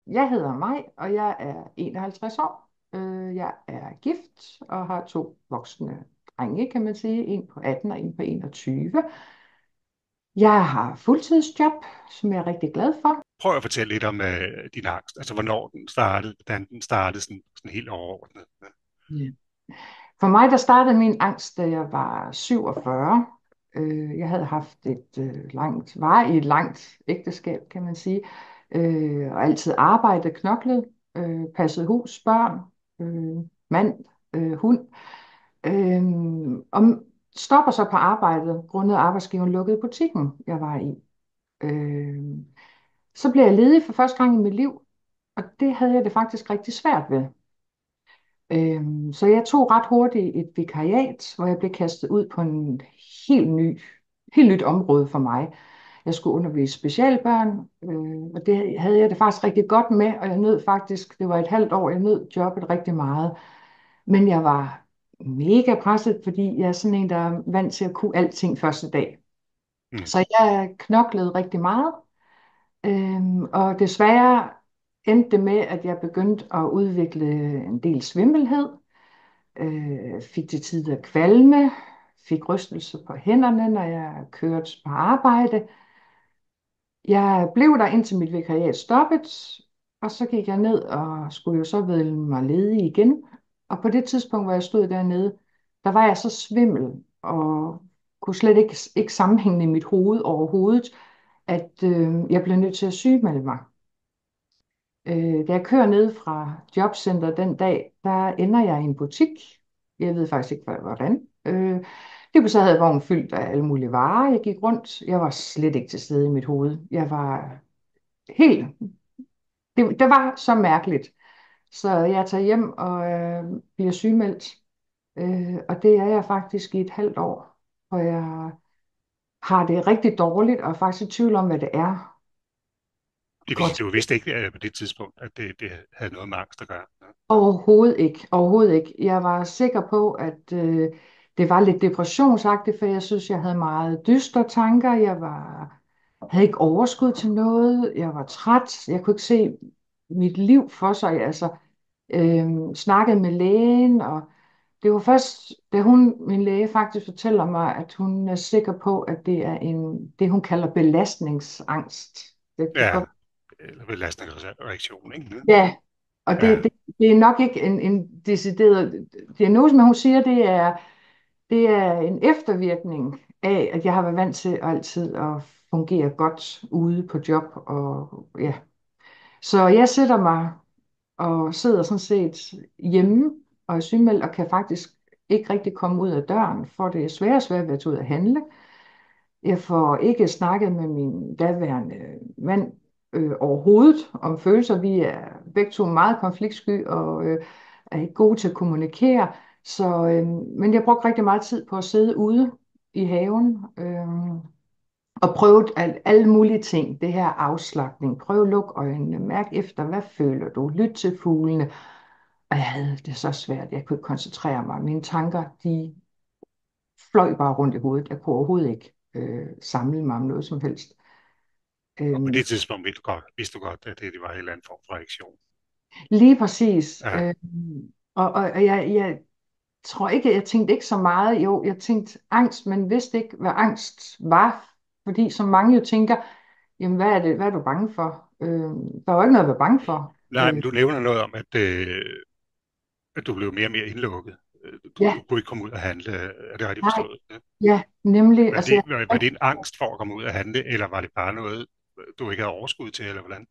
Jeg hedder Maj, og jeg er 51 år. Jeg er gift og har to voksne drenge, kan man sige. En på 18 og en på 21. Jeg har fuldtidsjob, som jeg er rigtig glad for. Prøv at fortælle lidt om din angst, altså hvornår den startede, hvordan den startede sådan helt overordnet. Ja. For mig, der startede min angst, da jeg var 47. Jeg havde haft et langt ægteskab, kan man sige, og altid arbejdet, knoklet, passet hus, børn, mand, hund. Og stopper så på arbejdet, grundet arbejdsgiveren lukkede butikken, jeg var i. Øh, så blev jeg ledig for første gang i mit liv, og det havde jeg det faktisk rigtig svært ved. Så jeg tog ret hurtigt et vikariat, hvor jeg blev kastet ud på en helt ny, helt nyt område for mig. Jeg skulle undervise specialbørn, og det havde jeg det faktisk rigtig godt med, og jeg nød faktisk, det var et halvt år, jeg nød jobbet rigtig meget. Men jeg var mega presset, fordi jeg er sådan en, der er vant til at kunne alting første dag. Mm. Så jeg knoklede rigtig meget, og desværre endte det med, at jeg begyndte at udvikle en del svimmelhed, fik til tider kvalme, fik rystelse på hænderne, når jeg kørte på arbejde. Jeg blev der indtil mit vikariat stoppet, og så gik jeg ned og skulle jo så vælge mig ledig igen. Og på det tidspunkt, hvor jeg stod dernede, der var jeg så svimmel og kunne slet ikke sammenhænge i mit hoved overhovedet, at jeg blev nødt til at sygemelde mig. Da jeg kører ned fra jobcenter den dag, der ender jeg i en butik. Jeg ved faktisk ikke, hvordan. Det så havde jeg vognen fyldt af alle mulige varer. Jeg gik rundt. Jeg var slet ikke til stede i mit hoved. Jeg var helt... Det var så mærkeligt. Så jeg tager hjem og bliver sygemeldt. Og det er jeg faktisk i et halvt år. Og jeg har det rigtig dårligt og er faktisk i tvivl om, hvad det er. Det vil Går sige, du vidste ikke på det tidspunkt, at det havde noget med angst at gøre. Ja. Overhovedet ikke. Overhovedet ikke. Jeg var sikker på, at det var lidt depressionsagtigt, for jeg synes, jeg havde meget dystre tanker. Havde ikke overskud til noget. Jeg var træt. Jeg kunne ikke se mit liv for sig. Altså, snakkede med lægen, og det var først, da min læge faktisk fortæller mig, at hun er sikker på, at det er det, hun kalder belastningsangst. Det kan Ja, godt. eller belastningsreaktion, ikke? Ja, og Ja, det er nok ikke en decideret diagnose, men hun siger, det er en eftervirkning af, at jeg har været vant til altid at fungere godt ude på job. Og, ja. Så jeg sætter mig og sidder sådan set hjemme og er sygemeldt og kan faktisk ikke rigtig komme ud af døren, for det er svært og svært ved at tage ud og handle. Jeg får ikke snakket med min daværende mand overhovedet om følelser. Vi er begge to meget konfliktsky og er ikke gode til at kommunikere. Men jeg brugte rigtig meget tid på at sidde ude i haven og prøve alle mulige ting. Det her afslapning. Prøv at lukke øjnene. Mærk efter, hvad føler du? Lyt til fuglene. Og jeg havde det så svært. Jeg kunne ikke koncentrere mig. Mine tanker, de fløj bare rundt i hovedet. Jeg kunne overhovedet ikke samle mig om noget som helst. og på Øhm, det tidspunkt vidste du godt, at det var en eller anden form for reaktion. Lige præcis. Ja. Og jeg tror ikke, jeg tænkte ikke så meget. Jo, jeg tænkte angst, men vidste ikke, hvad angst var. Fordi som mange jo tænker, jamen hvad er det, hvad er du bange for? Der var ikke noget at være bange for. Nej, men du nævner noget om, at du blev mere og mere indlukket. Du Ja, kunne ikke komme ud og handle. Er det rigtigt nej, forstået? Ja. ja, nemlig. Var Altså, var det en angst for at komme ud og handle, eller var det bare noget, du ikke havde overskud til, eller hvordan?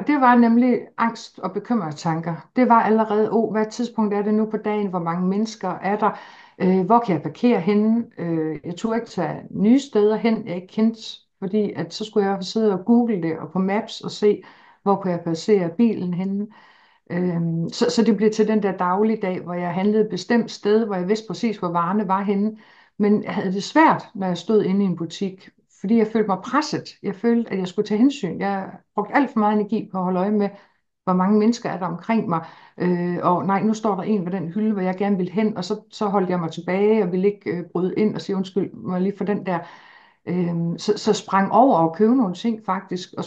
det var nemlig angst og bekymrede tanker. Det var allerede, hvad tidspunkt er det nu på dagen? Hvor mange mennesker er der? Hvor kan jeg parkere henne? Jeg turde ikke tage nye steder hen, jeg ikke kendte, fordi at så skulle jeg sidde og google det og på Maps og se, hvor kunne jeg placere bilen henne. Så det blev til den der dagligdag, hvor jeg handlede et bestemt sted, hvor jeg vidste præcis, hvor varerne var henne. Men jeg havde det svært, når jeg stod inde i en butik, fordi jeg følte mig presset. Jeg følte, at jeg skulle tage hensyn. Jeg brugte alt for meget energi på at holde øje med, hvor mange mennesker er der omkring mig. Og nej, nu står der en ved den hylde, hvor jeg gerne vil hen, og så holdt jeg mig tilbage og ville ikke bryde ind og sige, undskyld, må jeg lige få den der. Så sprang over og købe nogle ting faktisk, og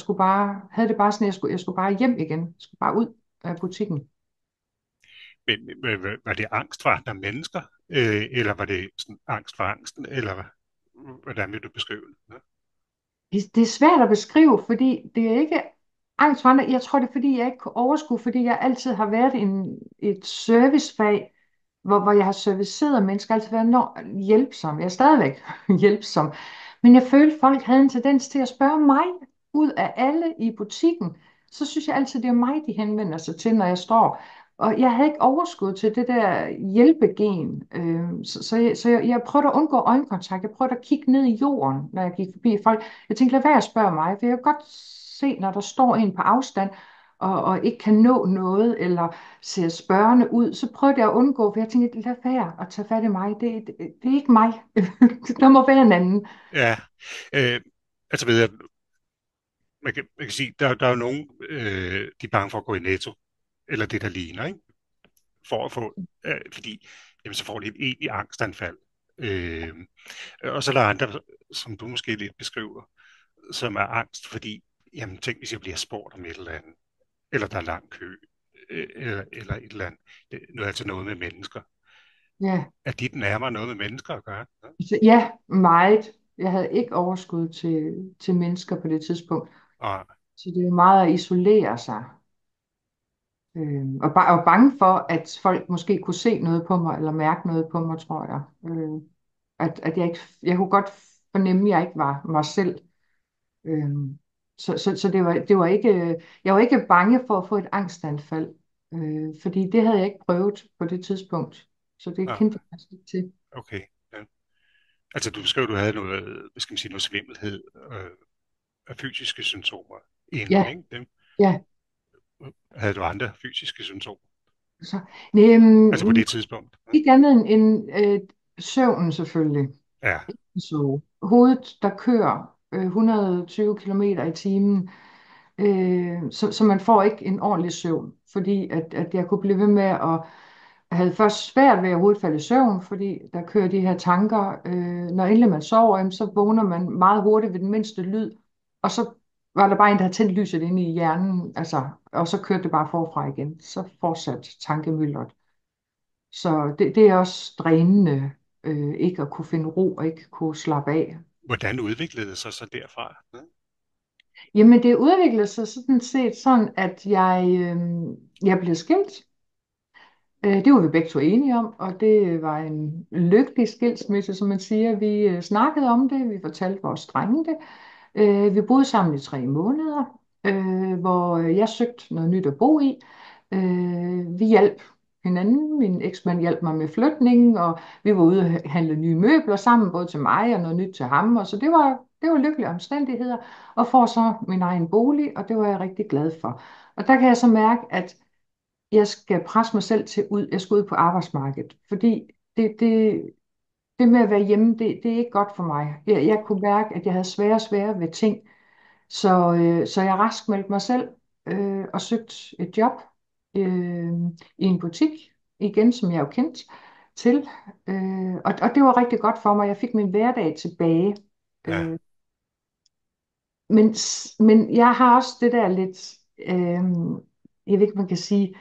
havde det bare sådan, at jeg skulle bare hjem igen. Jeg skulle bare ud af butikken. Men var det angst for andre mennesker, eller var det sådan angst for angsten, eller hvordan vil du beskrive det? Det er svært at beskrive, fordi det er ikke angst for andre. Jeg tror, det er, fordi jeg ikke kunne overskue, fordi jeg altid har været i et servicefag, hvor jeg har serviceret mennesker, altid været hjælpsom. Jeg er stadigvæk hjælpsom. Men jeg følte, at folk havde en tendens til at spørge mig ud af alle i butikken. Så synes jeg altid, det er mig, de henvender sig til, når jeg står. Og jeg havde ikke overskud til det der hjælpegen. Så jeg prøvede at undgå øjenkontakt. Jeg prøvede at kigge ned i jorden, når jeg gik forbi folk. Jeg tænkte, lad være at spørge mig, for jeg kan godt se, når der står en på afstand, og ikke kan nå noget, eller ser spørgende ud, så prøvede jeg at undgå, for jeg tænkte, lad være at tage fat i mig. Det er ikke mig. Der må være en anden. Ja, øh, altså ved jeg, man kan sige, der er jo nogen, de er bange for at gå i Netto, eller det, der ligner, ikke? For at få, fordi jamen, så får de et egentligt angstanfald. Øh, og så er der andre, som du måske lidt beskriver, som er angst, fordi, jamen tænk, hvis jeg bliver spurgt om et eller andet, eller der er lang kø, eller et eller andet. Nu er altså noget med mennesker. Ja, Er dit nærmere noget med mennesker at gøre? Ja. ja, meget. Jeg havde ikke overskud til mennesker på det tidspunkt. Og, Så det er jo meget at isolere sig. Og bange for, at folk måske kunne se noget på mig, eller mærke noget på mig, tror jeg. At jeg kunne godt fornemme, at jeg ikke var mig selv. Så det var ikke, jeg var ikke bange for at få et angstanfald, fordi det havde jeg ikke prøvet på det tidspunkt. Så det og, kendte jeg faktisk ikke til. okay. Ja. Altså du beskrev, at du havde noget, hvad skal man sige, noget svimmelhed af fysiske symptomer inden, Ja, ikke? Dem, ja. havde du andre fysiske symptomer? Så, nej, Altså på det tidspunkt? ikke andet end søvnen selvfølgelig. Ja, Så hovedet, der kører 120 kilometer i timen, så man får ikke en ordentlig søvn, fordi at jeg kunne blive ved med at jeg havde først svært ved at overhovedet falde i søvn, fordi der kører de her tanker. Når endelig man sover, jamen, så vågner man meget hurtigt ved den mindste lyd, og så var der bare en, der havde tændt lyset inde i hjernen, altså, og så kørte det bare forfra igen. Så fortsat tankemyldret. Så det er også drænende, ikke at kunne finde ro og ikke kunne slappe af. hvordan udviklede det sig så derfra? Ja, Jamen, det udviklede sig sådan set sådan, at jeg blev skilt. Det var vi begge to enige om, og det var en lykkelig skilsmisse, som man siger. Vi snakkede om det, vi fortalte vores drenge det. Vi boede sammen i 3 måneder, hvor jeg søgte noget nyt at bo i. Vi hjalp hinanden. Min eksmand hjalp mig med flytningen, og vi var ude og handle nye møbler sammen, både til mig og noget nyt til ham. Og så det var lykkelige omstændigheder, og får så min egen bolig, og det var jeg rigtig glad for. Og der kan jeg så mærke, at jeg skal presse mig selv til ud. Jeg skal ud på arbejdsmarkedet, fordi det med at være hjemme, det er ikke godt for mig. Jeg kunne mærke, at jeg havde svære og svære ved ting, så jeg raskmeldte mig selv og søgte et job øh, i en butik, igen, som jeg jo kendt til. Og det var rigtig godt for mig. Jeg fik min hverdag tilbage. ja. Øh, men jeg har også det der lidt, jeg ved ikke, man kan sige,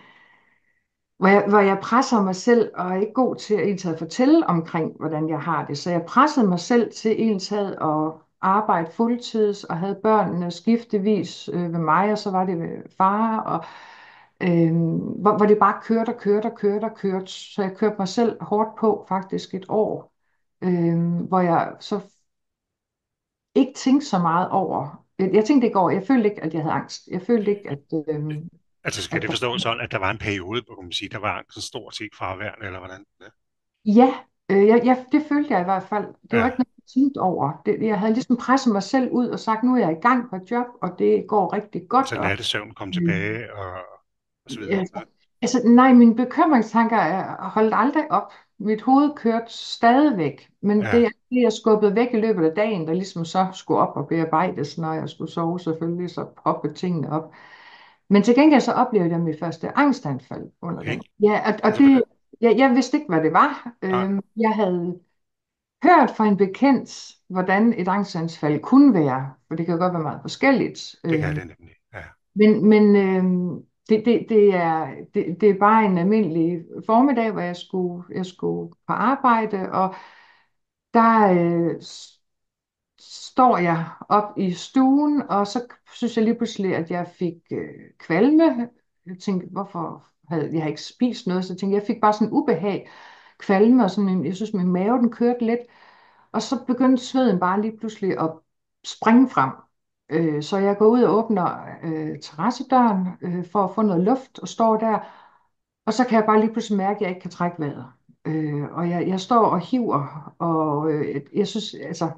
hvor jeg presser mig selv og er ikke god til at fortælle omkring, hvordan jeg har det. Så jeg pressede mig selv til ensad at arbejde fuldtids og havde børnene skiftevis ved mig, og så var det ved far, og hvor det bare kørte og kørte og kørte og kørte. Så jeg kørte mig selv hårdt på faktisk et år, hvor jeg så ikke tænkte så meget over. Jeg tænkte ikke over, jeg følte ikke, at jeg havde angst. Jeg følte ikke, Altså skal at det forstås sådan, at der var en periode, hvor man sige, der var angsten stort set fraværende, eller hvordan? Ja. ja, det følte jeg i hvert fald. Det var Ja. ikke noget, jeg tænkte over. Jeg havde ligesom presset mig selv ud og sagt, nu er jeg i gang på et job, og det går rigtig godt. Så nattesøvn kom Mm, tilbage, og så videre. altså, Ja. nej, mine bekymringstanker holdt aldrig op. Mit hoved kørte stadigvæk, men det Ja. er det, jeg skubbede væk i løbet af dagen, der ligesom så skulle op og bearbejdes, når jeg skulle sove selvfølgelig, så poppede tingene op. Men til gengæld så oplevede jeg mit første angstanfald under Okay. den. Ja, og Altså, hvordan? jeg vidste ikke, hvad det var. Nej. Jeg havde hørt fra en bekendt, hvordan et angstanfald kunne være, for det kan godt være meget forskelligt. Det kan det nemlig. Ja, Men det er bare en almindelig formiddag, hvor jeg skulle på arbejde, og der står jeg op i stuen, og så synes jeg lige pludselig, at jeg fik kvalme. Jeg tænkte, hvorfor havde jeg ikke spist noget? Så jeg tænkte, jeg fik bare sådan en ubehag, kvalme, og sådan jeg synes, min mave den kørte lidt. Og så begyndte sveden bare lige pludselig at springe frem. Så jeg går ud og åbner terrassedøren for at få noget luft, og står der. Og så kan jeg bare lige pludselig mærke, at jeg ikke kan trække vejret. Og jeg står og hiver, og jeg synes, altså,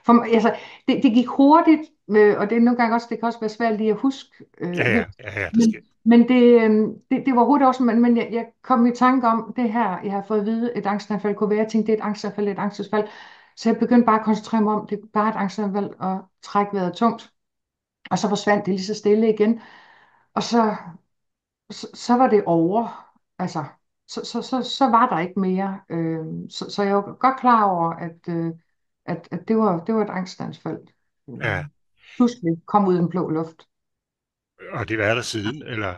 altså det gik hurtigt, og det er nogle gange også, det kan også være svært lige at huske ja, helt. ja, ja, ja, det Men, sker. men det var hurtigt også, men jeg kom i tanke om det her, jeg har fået at vide, et angstanfald kunne være. Jeg tænkte, det er et angstanfald, et angstanfald. Så jeg begyndte bare at koncentrere mig om, det er bare et angstanfald, og trække vejret tungt. Og så forsvandt det lige så stille igen. Og så var det over. Altså, så var der ikke mere. Så jeg var godt klar over, at det var et angstanfald. Ja, Pludselig kom ud af den blå luft. og det var der siden, eller?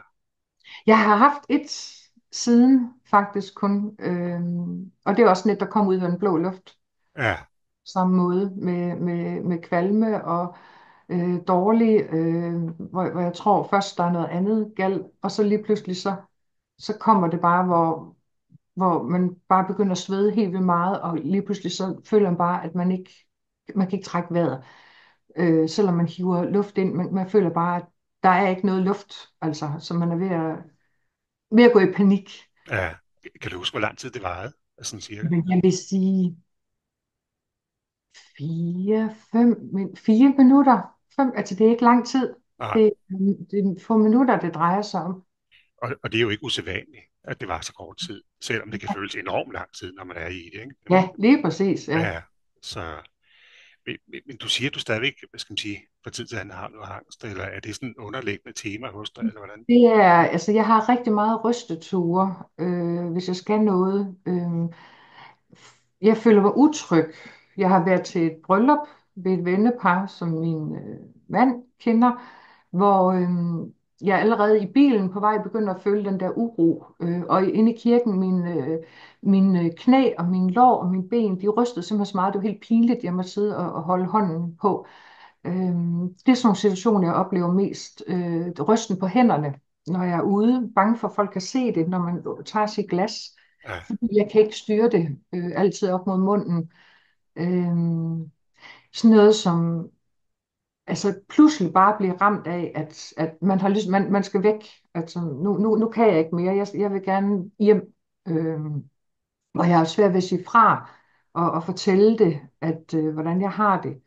Jeg har haft et siden faktisk kun, og det er også net, der kom ud af den blå luft. Ja, Samme måde med kvalme og dårlig, hvor jeg tror først, der er noget andet galt, og så lige pludselig så kommer det bare, hvor man bare begynder at svede helt vildt meget, og lige pludselig så føler man bare, at man kan ikke trække vejret, selvom man hiver luft ind. Man føler bare, at der er ikke noget luft, altså, så man er ved at gå i panik. ja. Kan du huske, hvor lang tid det varede? Altså sådan cirka? Men jeg vil sige 4 minutter. Altså det er ikke lang tid. Nej, Det er få minutter, det drejer sig om. og det er jo ikke usædvanligt, at det var så kort tid, selvom det kan føles enormt lang tid, når man er i det, ikke? Ja, lige præcis. Ja. Ja, så... Men du siger, at du stadigvæk, hvad skal man sige, fra tid til anden har noget angst, eller er det sådan et underliggende tema hos dig, eller hvordan? Det er, altså jeg har rigtig meget rysteture, hvis jeg skal noget. Jeg føler mig utryg. Jeg har været til et bryllup ved et vennepar, som min mand kender, hvor jeg allerede i bilen på vej begynder at føle den der uro. Og inde i kirken, min knæ og min lår og mine ben, de rystede simpelthen så meget, det var helt pinligt, jeg må sidde og holde hånden på. Det er sådan nogle situationer, jeg oplever mest. Rysten på hænderne, når jeg er ude. Bange for, at folk kan se det, når man tager sit glas. Ja, Fordi jeg kan ikke styre det altid op mod munden. Sådan noget som altså pludselig bare blive ramt af, at man har lyst, man skal væk. Altså, nu kan jeg ikke mere. Jeg vil gerne hjem. Og jeg har svært ved at sige fra og fortælle det, hvordan jeg har det.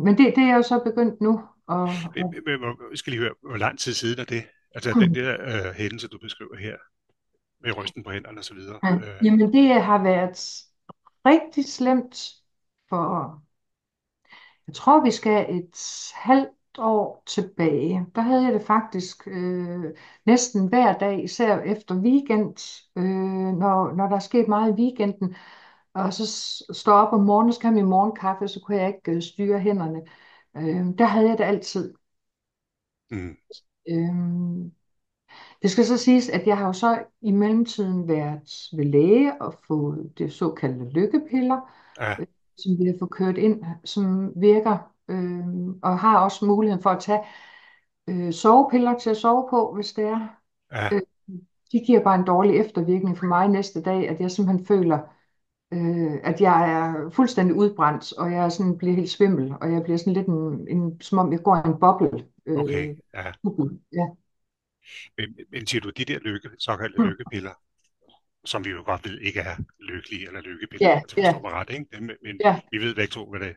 Men det er jeg jo så begyndt nu. Jeg skal lige høre, hvor lang tid siden er det? Altså den der hændelse, du beskriver her, med rysten på hænderne og så videre. Ja. Jamen det har været rigtig slemt for, jeg tror vi skal et halvt år tilbage. Der havde jeg det faktisk næsten hver dag, især efter weekend, når der er sket meget i weekenden. Og så står op om morgenen, og skal have min morgenkaffe, så kunne jeg ikke styre hænderne. Der havde jeg det altid. Mm, Øh, Det skal så siges, at jeg har jo så i mellemtiden været ved læge og fået det såkaldte lykkepiller, ja, som vi har fået kørt ind, som virker, og har også muligheden for at tage sovepiller til at sove på, hvis det er. ja, Øh, De giver bare en dårlig eftervirkning for mig næste dag, at jeg simpelthen føler, at jeg er fuldstændig udbrændt, og jeg sådan bliver helt svimmel, og jeg bliver sådan lidt som om jeg går i en boble. okay, ja. Ja. Men siger du, de der såkaldte Mm. lykkepiller, som vi jo godt ved ikke er lykkelige eller lykkepiller, Ja, altså ja, forstår mig ret, ikke? Men ja, vi ved begge to, hvad det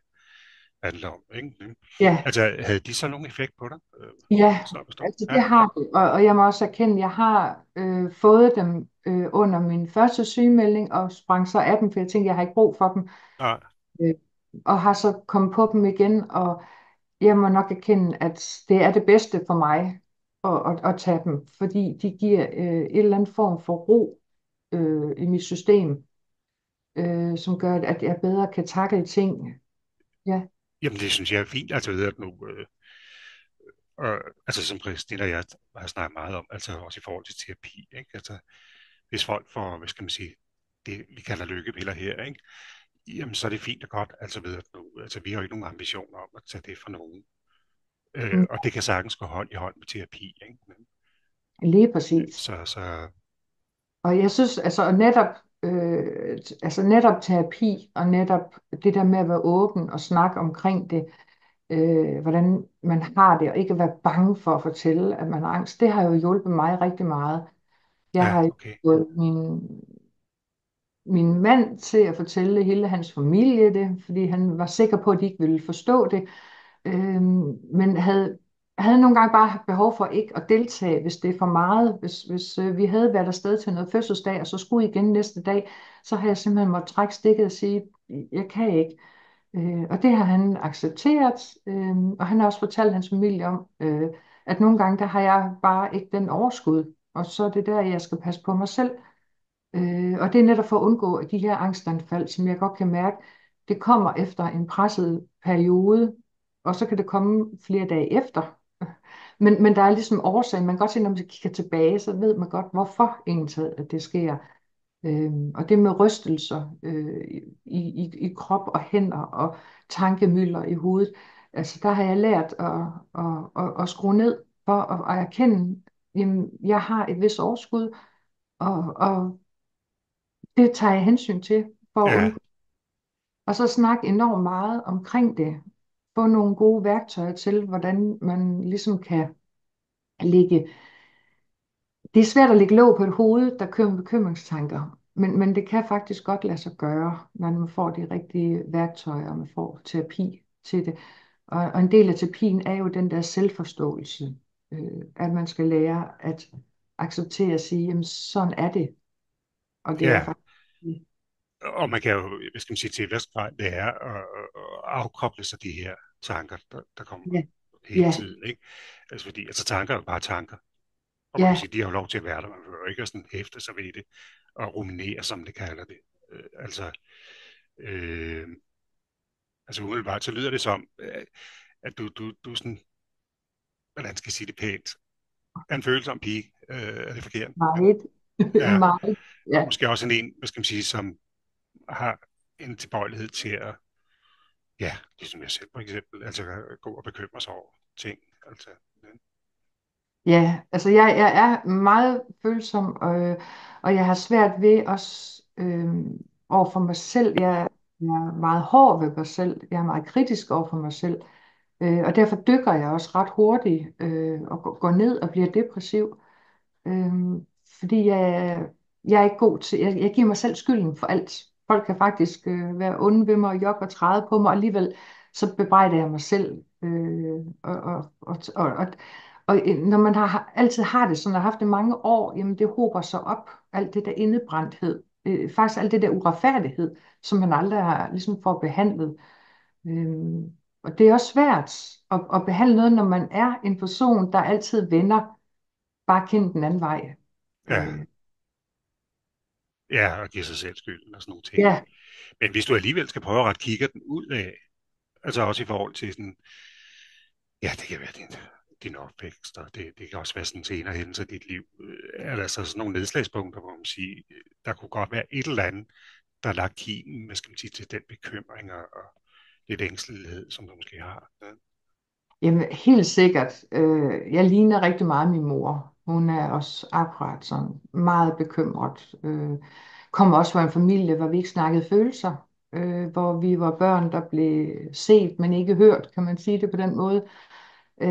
handler om, ikke? ja. Altså, havde de så nogen effekt på dig? Ja, Så at forstå? altså Ja, det har det, og jeg må også erkende, at jeg har fået dem under min første sygemelding, og sprang så af dem, for jeg tænkte, jeg har ikke brug for dem, nej, øh, og har så kommet på dem igen, og jeg må nok erkende, at det er det bedste for mig at tage dem, fordi de giver en eller anden form for ro i mit system. som gør, at jeg bedre kan takle ting. Ja. Jamen, det synes jeg er fint. Altså, ved at nu, altså som Christine og jeg har snakket meget om, altså også i forhold til terapi, ikke? Altså, hvis folk får, hvad skal man sige, det vi kalder lykkepiller her, ikke? Jamen, så er det fint og godt. Altså, ved at nu, altså, vi har jo ikke nogen ambitioner om at tage det fra nogen. Mm. Og det kan sagtens gå hånd i hånd med terapi, ikke? Men, Lige præcis. så Og jeg synes, altså netop terapi, og netop det der med at være åben og snakke omkring det, hvordan man har det, og ikke være bange for at fortælle, at man har angst, det har jo hjulpet mig rigtig meget. Jeg ja, har okay. fået min mand til at fortælle hele hans familie det, fordi han var sikker på, at de ikke ville forstå det, men havde nogle gange bare haft behov for ikke at deltage, hvis det er for meget. Hvis vi havde været afsted til noget fødselsdag, og så skulle igen næste dag, så har jeg simpelthen måttet trække stikket og sige, jeg kan ikke. Og det har han accepteret, og han har også fortalt hans familie om, at nogle gange, der har jeg bare ikke den overskud, og så er det der, jeg skal passe på mig selv. Og det er netop for at undgå at de her angstanfald, som jeg godt kan mærke, det kommer efter en presset periode, og så kan det komme flere dage efter. Men der er ligesom årsagen. Man kan godt se, når man kigger tilbage, så ved man godt, hvorfor egentlig at det sker. Og det med rystelser i krop og hænder og tankemylder i hovedet, altså der har jeg lært at skrue ned for at erkende, jamen, jeg har et vist overskud, og det tager jeg hensyn til for at Ja, undgå. Og så snakke enormt meget omkring det. Få nogle gode værktøjer til, hvordan man ligesom kan lægge. Det er svært at lægge låg på et hoved, der kører med bekymringstanker. Men det kan faktisk godt lade sig gøre, når man får de rigtige værktøjer, og man får terapi til det. Og en del af terapien er jo den der selvforståelse. At man skal lære at acceptere og sige, jamen sådan er det. Og det er ja. faktisk. Og man kan jo, hvad skal man sige, til hvad grad det er at afkoble sig de her tanker, der kommer Ja, hele ja, tiden, ikke? Altså fordi, altså tanker er jo bare tanker. Og man kan ja, sige, de har jo lov til at være der. Man behøver jo ikke at sådan hæfte sig ved det og ruminere, som det kalder det. Øh, altså umiddelbart, så lyder det som, at du sådan, hvordan skal jeg sige det pænt, er en følsom pige. Er det forkert? meget, Ja, meget, og ja, måske også en, hvad skal man sige, som har en tilbøjelighed til at, ja, ligesom jeg selv for eksempel, altså at gå og bekymre sig over ting. Altså, ja. ja, altså jeg er meget følsom, og jeg har svært ved også over for mig selv. Jeg er meget hård ved mig selv, jeg er meget kritisk over for mig selv, og derfor dykker jeg også ret hurtigt og går ned og bliver depressiv. Fordi jeg er ikke god til, jeg giver mig selv skylden for alt. Folk kan faktisk være onde ved mig og jokke og træde på mig, og alligevel så bebrejder jeg mig selv. Når man altid har det sådan, og har haft det mange år, jamen det hober sig op, alt det der indebrændthed, faktisk alt det der uretfærdighed, som man aldrig har ligesom får behandlet. Og det er også svært at behandle noget, når man er en person, der altid vender bare kendt den anden vej. Ja, Øh, ja, og give sig selv skylden og sådan nogle ting, ikke? ja, Men hvis du alligevel skal prøve at rette kigger den ud af, altså også i forhold til sådan, ja, det kan være din opvækst, og det kan også være sådan senere hændelser i dit liv. Altså sådan nogle nedslagspunkter, hvor man siger, der kunne godt være et eller andet, der har lagt kimen, hvad skal man sige, til den bekymring og lidt ængstelighed, som du måske har. Ja, jamen, helt sikkert. Jeg ligner rigtig meget min mor. Hun er også akkurat sådan meget bekymret. Kommer også fra en familie, hvor vi ikke snakkede følelser. Hvor vi var børn, der blev set, men ikke hørt, kan man sige det på den måde.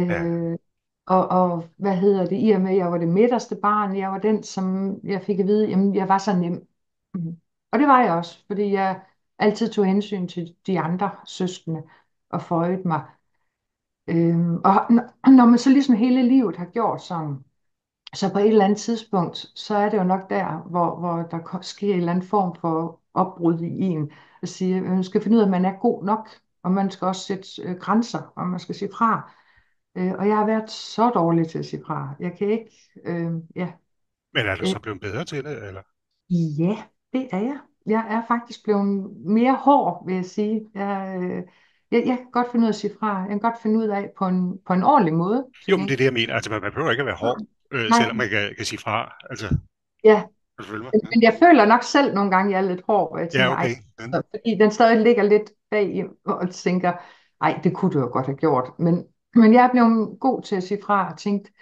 ja, Øh, og hvad hedder det, i og med, at jeg var det midterste barn, jeg var den, som jeg fik at vide, jamen, jeg var så nem. Mhm. Og det var jeg også, fordi jeg altid tog hensyn til de andre søskende og føjede mig. Når man så ligesom hele livet har gjort sådan, så på et eller andet tidspunkt, så er det jo nok der, hvor der sker en eller anden form for opbrud i en, at sige, at man skal finde ud af, at man er god nok, og man skal også sætte grænser, og man skal sige fra. Og jeg har været så dårlig til at sige fra. Jeg kan ikke, ja, men er du øh, så blevet bedre til det, eller? ja, det er jeg. jeg er faktisk blevet mere hård, vil jeg sige. Jeg kan godt finde ud af at sige fra. Jeg kan godt finde ud af på en ordentlig måde til Jo, men det er gengæld. det, jeg mener. Altså, man behøver ikke at være hård, Nej, selvom man kan sige fra. Altså, ja. kan du følge mig? Ja, Men jeg føler nok selv nogle gange, jeg er lidt hård, og jeg ja, tænker, ej, okay. Den, fordi den stadig ligger lidt bag i, og tænker, ej, det kunne du jo godt have gjort. Men jeg er blevet god til at sige fra og tænkt,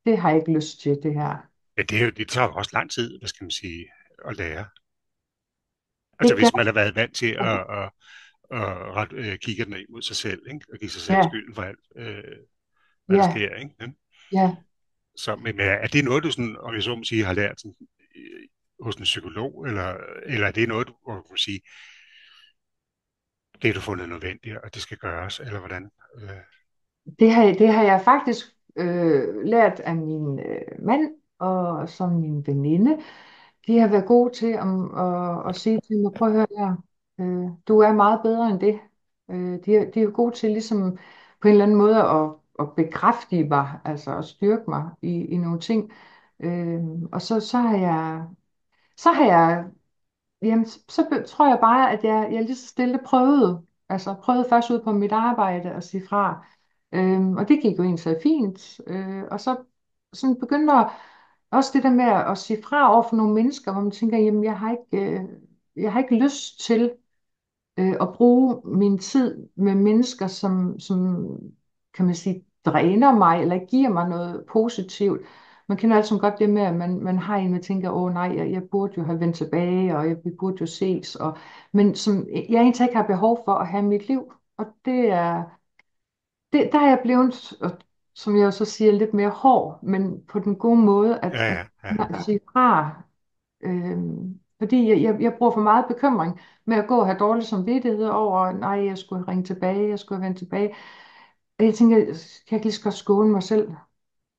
det har jeg ikke lyst til, det her. ja, det tager jo også lang tid, hvad skal man sige, at lære. Altså, Det gør hvis man har været vant til jeg. at kigge den mod sig selv, ikke? Og give sig selv Ja, skylden for alt, hvad der ja, sker, ikke? Ja. ja. Så, men er det noget, du sådan, om jeg så må sige, har lært sådan, hos en psykolog, eller er det noget, hvor du kan sige, det har du fundet nødvendigt, og det skal gøres, eller hvordan? Øh, Det har jeg faktisk lært af min mand og som min veninde. De har været gode til at sige til mig, prøv at høre her, du er meget bedre end det. De er gode til ligesom på en eller anden måde at bekræfte mig, altså at styrke mig i nogle ting. Og så har jeg Jamen, tror jeg bare, at jeg lige så stille prøvede. Altså prøvede først ud på mit arbejde at sige fra. Og det gik jo egentlig så fint. Og så sådan begyndte også det der med at sige fra over for nogle mennesker, hvor man tænker, jamen jeg har ikke lyst til at bruge min tid med mennesker, som kan man sige, dræner mig, eller giver mig noget positivt. Man kender altså godt det med, at man har en, man tænker, åh nej, jeg burde jo have vendt tilbage, og vi burde jo ses, men som jeg egentlig ikke har behov for at have i mit liv. Og der er jeg blevet, som jeg jo så siger, lidt mere hård, men på den gode måde, ja, at ja, ja, at sige fra. Fordi jeg bruger for meget bekymring med at gå og have dårlig samvittighed over, nej, jeg skulle ringe tilbage, jeg skulle vende tilbage. Og jeg tænker, jeg kan lige så godt skåne mig selv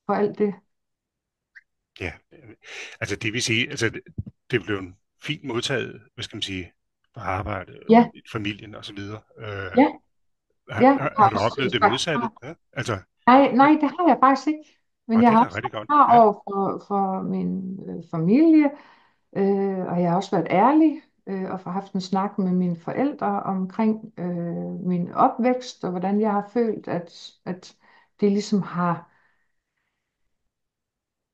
for alt det. ja. Altså, det vil sige, altså, det blev en fint modtaget, hvad skal man sige, på arbejde, og Ja, i familien og så videre. ja, Har, ja. har, Har har du oplevet også det sagt modsatte? fra. Ja? Altså, Nej, det har jeg faktisk ikke. Men og jeg det er har da også rigtig sagt godt. fra Ja, over for min familie, og jeg har også været ærlig og har haft en snak med mine forældre omkring min opvækst, og hvordan jeg har følt, at det ligesom har,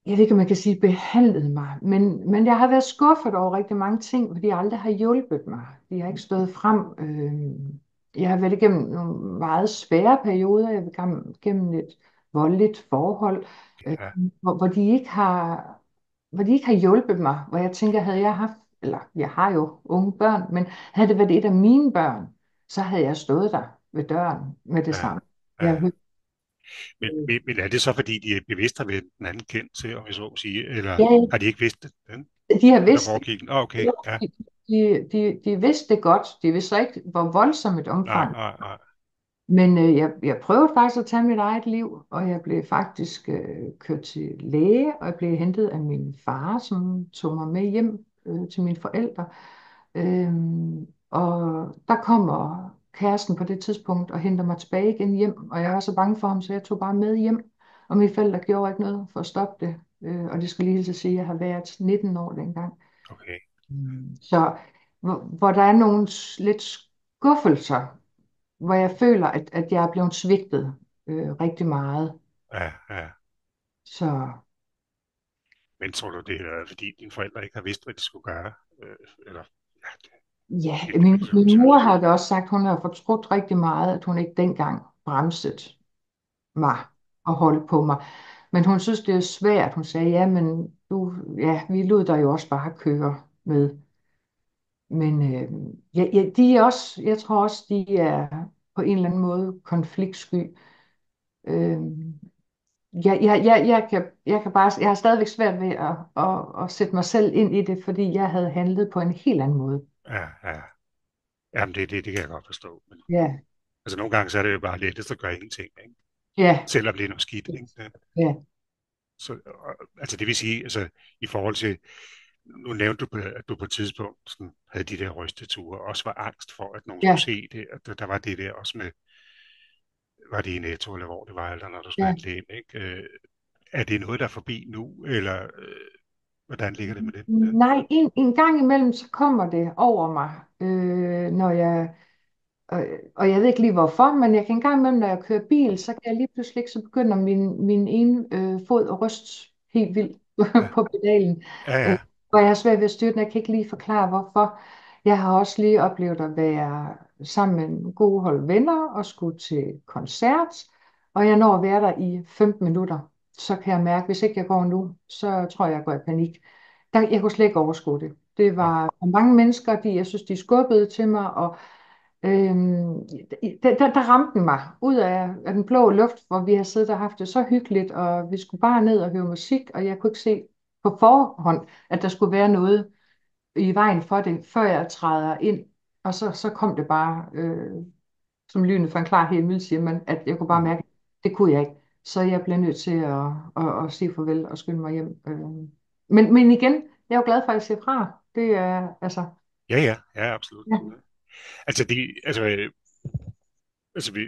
jeg ved ikke, om man kan sige behandlet mig, men jeg har været skuffet over rigtig mange ting, fordi de aldrig har hjulpet mig. De har ikke stået frem. Jeg har været igennem nogle meget svære perioder. Jeg har været gennem et voldeligt forhold, øh, ja, hvor de ikke har hjulpet mig. Hvor jeg tænker, havde jeg haft, eller jeg har jo unge børn, men havde det været et af mine børn, så havde jeg stået der ved døren med det ja, samme. Jeg har ja. hørt, Men er det så, fordi de er bevidst har været den anden kendt til, om jeg så må sige, eller ja, har de ikke vidst det? Ja? de har Eller vidst. hvor gik den? Okay, ja. De vidste det godt. De vidste så ikke, hvor voldsomt et Nej, omfang. nej, nej. Men jeg prøvede faktisk at tage mit eget liv, og jeg blev faktisk kørt til læge, og jeg blev hentet af min far, som tog mig med hjem til mine forældre. Og der kommer kæresten på det tidspunkt og henter mig tilbage igen hjem, og jeg var så bange for ham, så jeg tog bare med hjem. Og mine forældre gjorde ikke noget for at stoppe det. Og det skal lige hilse at sige, at jeg har været 19 år dengang. Okay. Så hvor der er nogle lidt skuffelser, hvor jeg føler, at jeg er blevet svigtet rigtig meget. Ja, ja. Så Men tror du, det er, fordi dine forældre ikke har vidst, hvad de skulle gøre? Eller, ja, ja, det er så min mor selvfølgelig. har da også sagt, hun har fortrudt rigtig meget, at hun ikke dengang bremset mig og holdt på mig. Men hun synes, det er svært. Hun sagde, ja, men vi lod dig jo også bare køre med. Men de er også, jeg tror også, de er på en eller anden måde konfliktsky. Øh, jeg kan bare, jeg har stadigvæk svært ved at sætte mig selv ind i det, fordi jeg havde handlet på en helt anden måde. Ja, ja. Jamen, det kan jeg godt forstå. Men, Ja, altså, nogle gange så er det jo bare lettest at gøre ingenting, ikke? ja, Selvom det er noget skidt, ikke? Ja. ja, Så, altså, det vil sige, altså, i forhold til, nu nævnte du, at du på et tidspunkt sådan, havde de der rysteture, og også var angst for, at nogen skulle ja, se det, at der var det der også med, var det i Netto, eller hvor det var, eller når du skulle ja. handle ind, ikke? Er det noget, der er forbi nu, eller Hvordan ligger det med det? Nej, en gang imellem, så kommer det over mig, når jeg, og jeg ved ikke lige hvorfor, men jeg kan en gang imellem, når jeg kører bil, så kan jeg lige pludselig ikke, så begynder min ene fod at ryste helt vildt Ja, på pedalen. ja, Øh, ja. og jeg har svært ved at styre den, jeg kan ikke lige forklare hvorfor. Jeg har også lige oplevet at være sammen med en god hold venner og skulle til koncert, og jeg når at være der i 15 minutter. Så kan jeg mærke, hvis ikke jeg går nu, så tror jeg, jeg går i panik. Jeg kunne slet ikke overskue det. Det Nå, var for mange mennesker, jeg synes, de skubbede til mig, og der ramte den mig ud af den blå luft, hvor vi har siddet og haft det så hyggeligt, og vi skulle bare ned og høre musik, og jeg kunne ikke se på forhånd, at der skulle være noget i vejen for det, før jeg træder ind. Og så kom det bare, som lynet fra en klar himmel, siger man, at jeg kunne bare mm. mærke, det kunne jeg ikke. Så jeg blev nødt til at sige farvel og skynde mig hjem. Men igen, jeg er jo glad for, at jeg siger fra. Det er, altså, Ja, ja, ja, absolut. ja. Altså,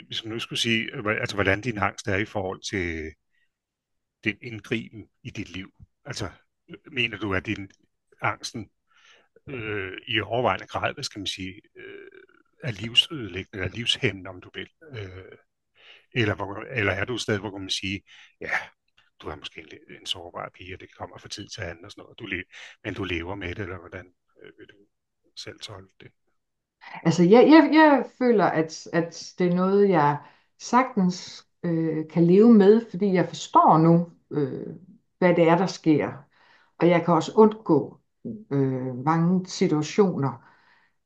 hvis man nu skulle sige, altså, hvordan din angst er i forhold til den indgriben i dit liv. Altså, mener du, at din angsten i overvejende grad, hvad skal man sige, er livsødelæggende, eller livshæmmende, om du vil? Eller er du et sted, hvor man kan sige, ja, du er måske en sårbar pige, og det kommer fra tid til anden og sådan noget, men du lever med det, eller hvordan vil du selv tolke det? Altså, jeg føler, at det er noget, jeg sagtens kan leve med, fordi jeg forstår nu, hvad det er, der sker. Og jeg kan også undgå mange situationer.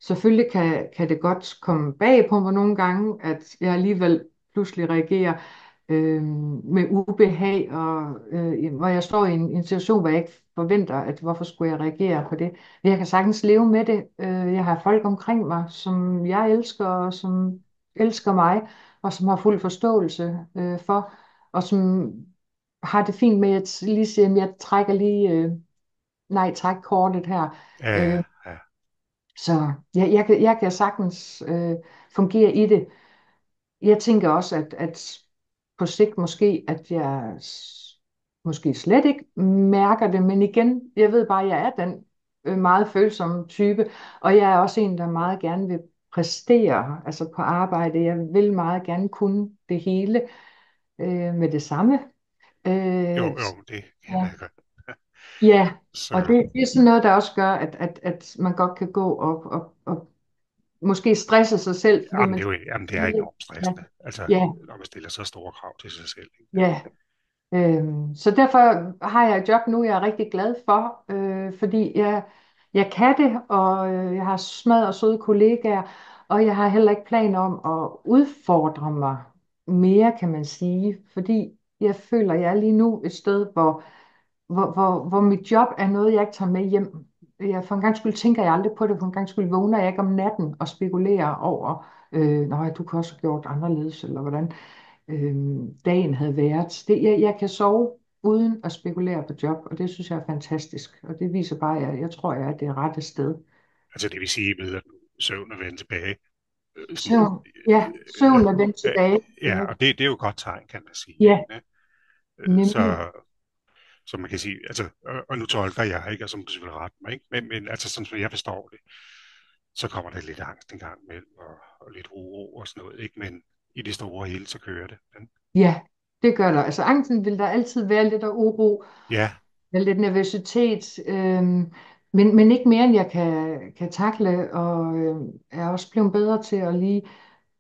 Selvfølgelig kan det godt komme bag på mig nogle gange, at jeg alligevel pludselig reagerer med ubehag, og hvor jeg står i en situation, hvor jeg ikke forventer, at hvorfor skulle jeg reagere på det. Men jeg kan sagtens leve med det. Jeg har folk omkring mig, som jeg elsker, og som elsker mig, og som har fuld forståelse for, og som har det fint med at lige sige, at jeg trækker lige nej tak kortet her. Ja, Øh, ja. så jeg kan sagtens fungere i det. Jeg tænker også, at på sigt måske, at jeg måske slet ikke mærker det, men igen, jeg ved bare, at jeg er den meget følsomme type, og jeg er også en, der meget gerne vil præstere, altså på arbejde. Jeg vil meget gerne kunne det hele med det samme. Jo, Øh, jo, det kender ja. jeg godt. Ja, og Så, det er sådan noget, der også gør, at man godt kan gå og måske stresse sig selv, fordi jamen, man... det er enormt Ja, stressende, altså, ja, når man stiller så store krav til sig selv. Ikke? ja. Så derfor har jeg et job nu, jeg er rigtig glad for, fordi jeg kan det, og jeg har smadret og søde kollegaer, og jeg har heller ikke planer om at udfordre mig mere, kan man sige, fordi jeg føler, jeg er lige nu et sted, hvor mit job er noget, jeg ikke tager med hjem. For en gang skyld tænker jeg aldrig på det, for en gang skyld vågner jeg ikke om natten og spekulerer over, nej, du kan også have gjort anderledes, eller hvordan dagen havde været. Jeg kan sove uden at spekulere på job, og det synes jeg er fantastisk. Og det viser bare, at jeg tror, jeg er det rette sted. Altså, det vil sige ved, at søvn og vende tilbage. Sådan, Søvn, ja, søvn er vendt tilbage. ja, og det er jo et godt tegn, kan man sige. Ja, Ikke? nemlig. Så man kan sige, altså, og nu tolker jeg ikke, og som du selvfølgelig ret mig, ikke? Men altså, sådan som jeg forstår det, så kommer der lidt angst en gang imellem, og lidt uro og sådan noget, ikke? Men i det store hele, så kører det. Men, Ja, det gør der. Altså angsten vil der altid være lidt af uro, ja, lidt nervøsitet, men ikke mere, end jeg kan takle, og jeg er også blevet bedre til at lige,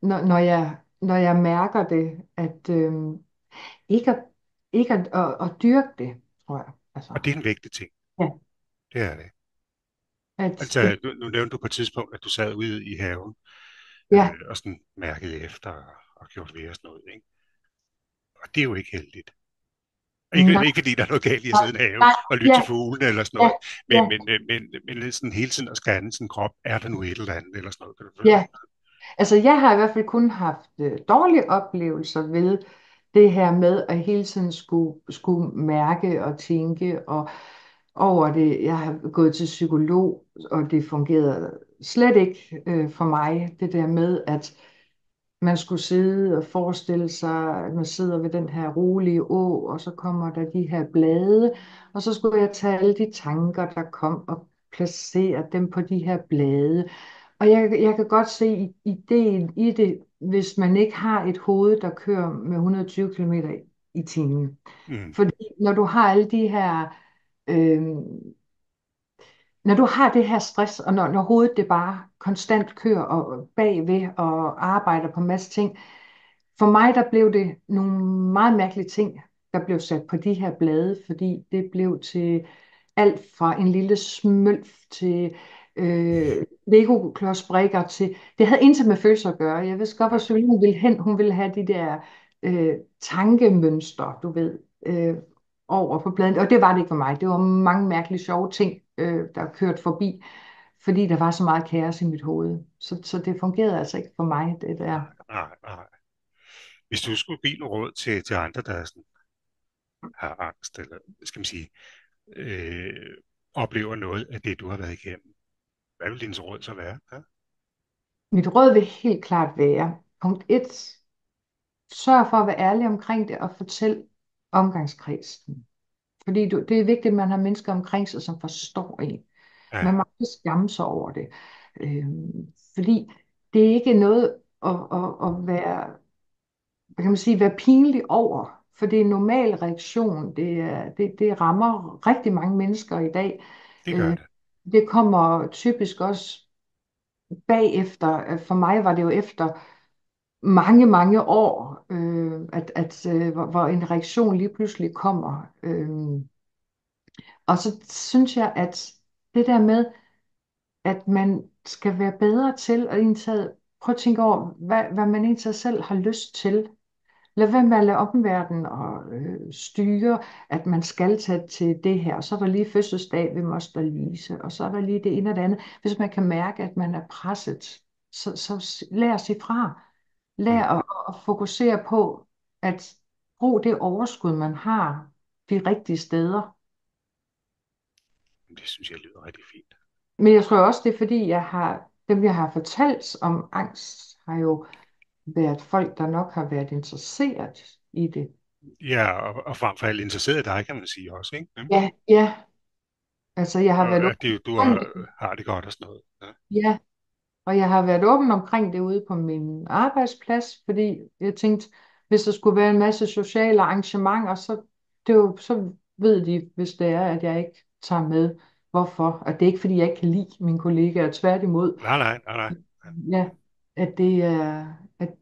når jeg mærker det, at ikke at, ikke at dyrke det, tror jeg. Altså, og det er en vigtig ting. ja, Det er det. at, Altså, nu nævnte du på et tidspunkt, at du sad ude i haven, ja, og sådan mærkede efter og gjorde ved og sådan noget, ikke? Og det er jo ikke heldigt. Ikke, nej, ikke fordi der er noget galt i at nej, sidde i en have nej, og lytte ja, til fuglene eller sådan ja, noget, ja, men sådan hele tiden at scanne sin krop, er der nu et eller andet eller sådan noget, kan du følge mig? ja. Altså, jeg har i hvert fald kun haft dårlige oplevelser ved det her med at hele tiden skulle mærke og tænke og over det. Jeg har gået til psykolog, og det fungerede slet ikke for mig, det der med, at man skulle sidde og forestille sig, at man sidder ved den her rolige å, og så kommer der de her blade, og så skulle jeg tage alle de tanker, der kom, og placere dem på de her blade. Og jeg kan godt se ideen i det, hvis man ikke har et hoved, der kører med 120 km i timen. Mm, Fordi når du har alle de her, øh, når du har det her stress, og når hovedet det bare konstant kører og bagved og arbejder på en masse ting, for mig der blev det nogle meget mærkelige ting, der blev sat på de her blade, fordi det blev til alt fra en lille smølf til Lego-klodsbrikker til... Det havde intet med følelser at gøre. Jeg vidste godt, hvor nej, Sølvi hun ville hen. Hun ville have de der tankemønstre, du ved, over på bladet. Og det var det ikke for mig. Det var mange mærkelige sjove ting, der kørte forbi, fordi der var så meget kaos i mit hoved. Så det fungerede altså ikke for mig, det der. nej, nej. Hvis du skulle give nogle råd til andre, der sådan har angst, eller skal man sige, oplever noget af det, du har været igennem, hvad vil dine råd så være? Ja? Mit råd vil helt klart være, punkt 1, sørg for at være ærlig omkring det og fortæl omgangskredsen. Fordi det er vigtigt, at man har mennesker omkring sig, som forstår en. Ja, Man må ikke skamme sig over det. Fordi det er ikke noget at være, hvad kan man sige, være pinlig over. For det er en normal reaktion. Det rammer rigtig mange mennesker i dag. det gør Øh, det. det kommer typisk også bagefter. For mig var det jo efter mange, mange år, hvor en reaktion lige pludselig kommer. Og så synes jeg, at det der med, at man skal være bedre til at indtage, prøv at tænke over, hvad man egentlig selv har lyst til. Lad være med at lade omverdenen og styre, at man skal tage til det her. Og så er der lige fødselsdag ved Moster Lise, og så er der lige det ene og det andet. Hvis man kan mærke, at man er presset, så lær at sige fra. Lær Mm. at fokusere på at bruge det overskud, man har de rigtige steder. Det synes jeg lyder rigtig fint. Men jeg tror også, det er fordi, dem jeg har fortalt om angst, har jo været folk, der nok har været interesseret i det. Ja, og frem for alt interesseret i dig, kan man sige også, ikke? Mm. Ja, ja. Altså, jeg har været Og at åben du omkring det. har det godt og sådan noget. Ja. Ja, og jeg har været åben omkring det ude på min arbejdsplads, fordi jeg tænkte, hvis der skulle være en masse sociale arrangementer, så ved de, hvis det er, at jeg ikke tager med, hvorfor. Og det er ikke, fordi jeg ikke kan lide mine kollegaer, tværtimod. Nej, nej, nej, nej. Ja, at det er, at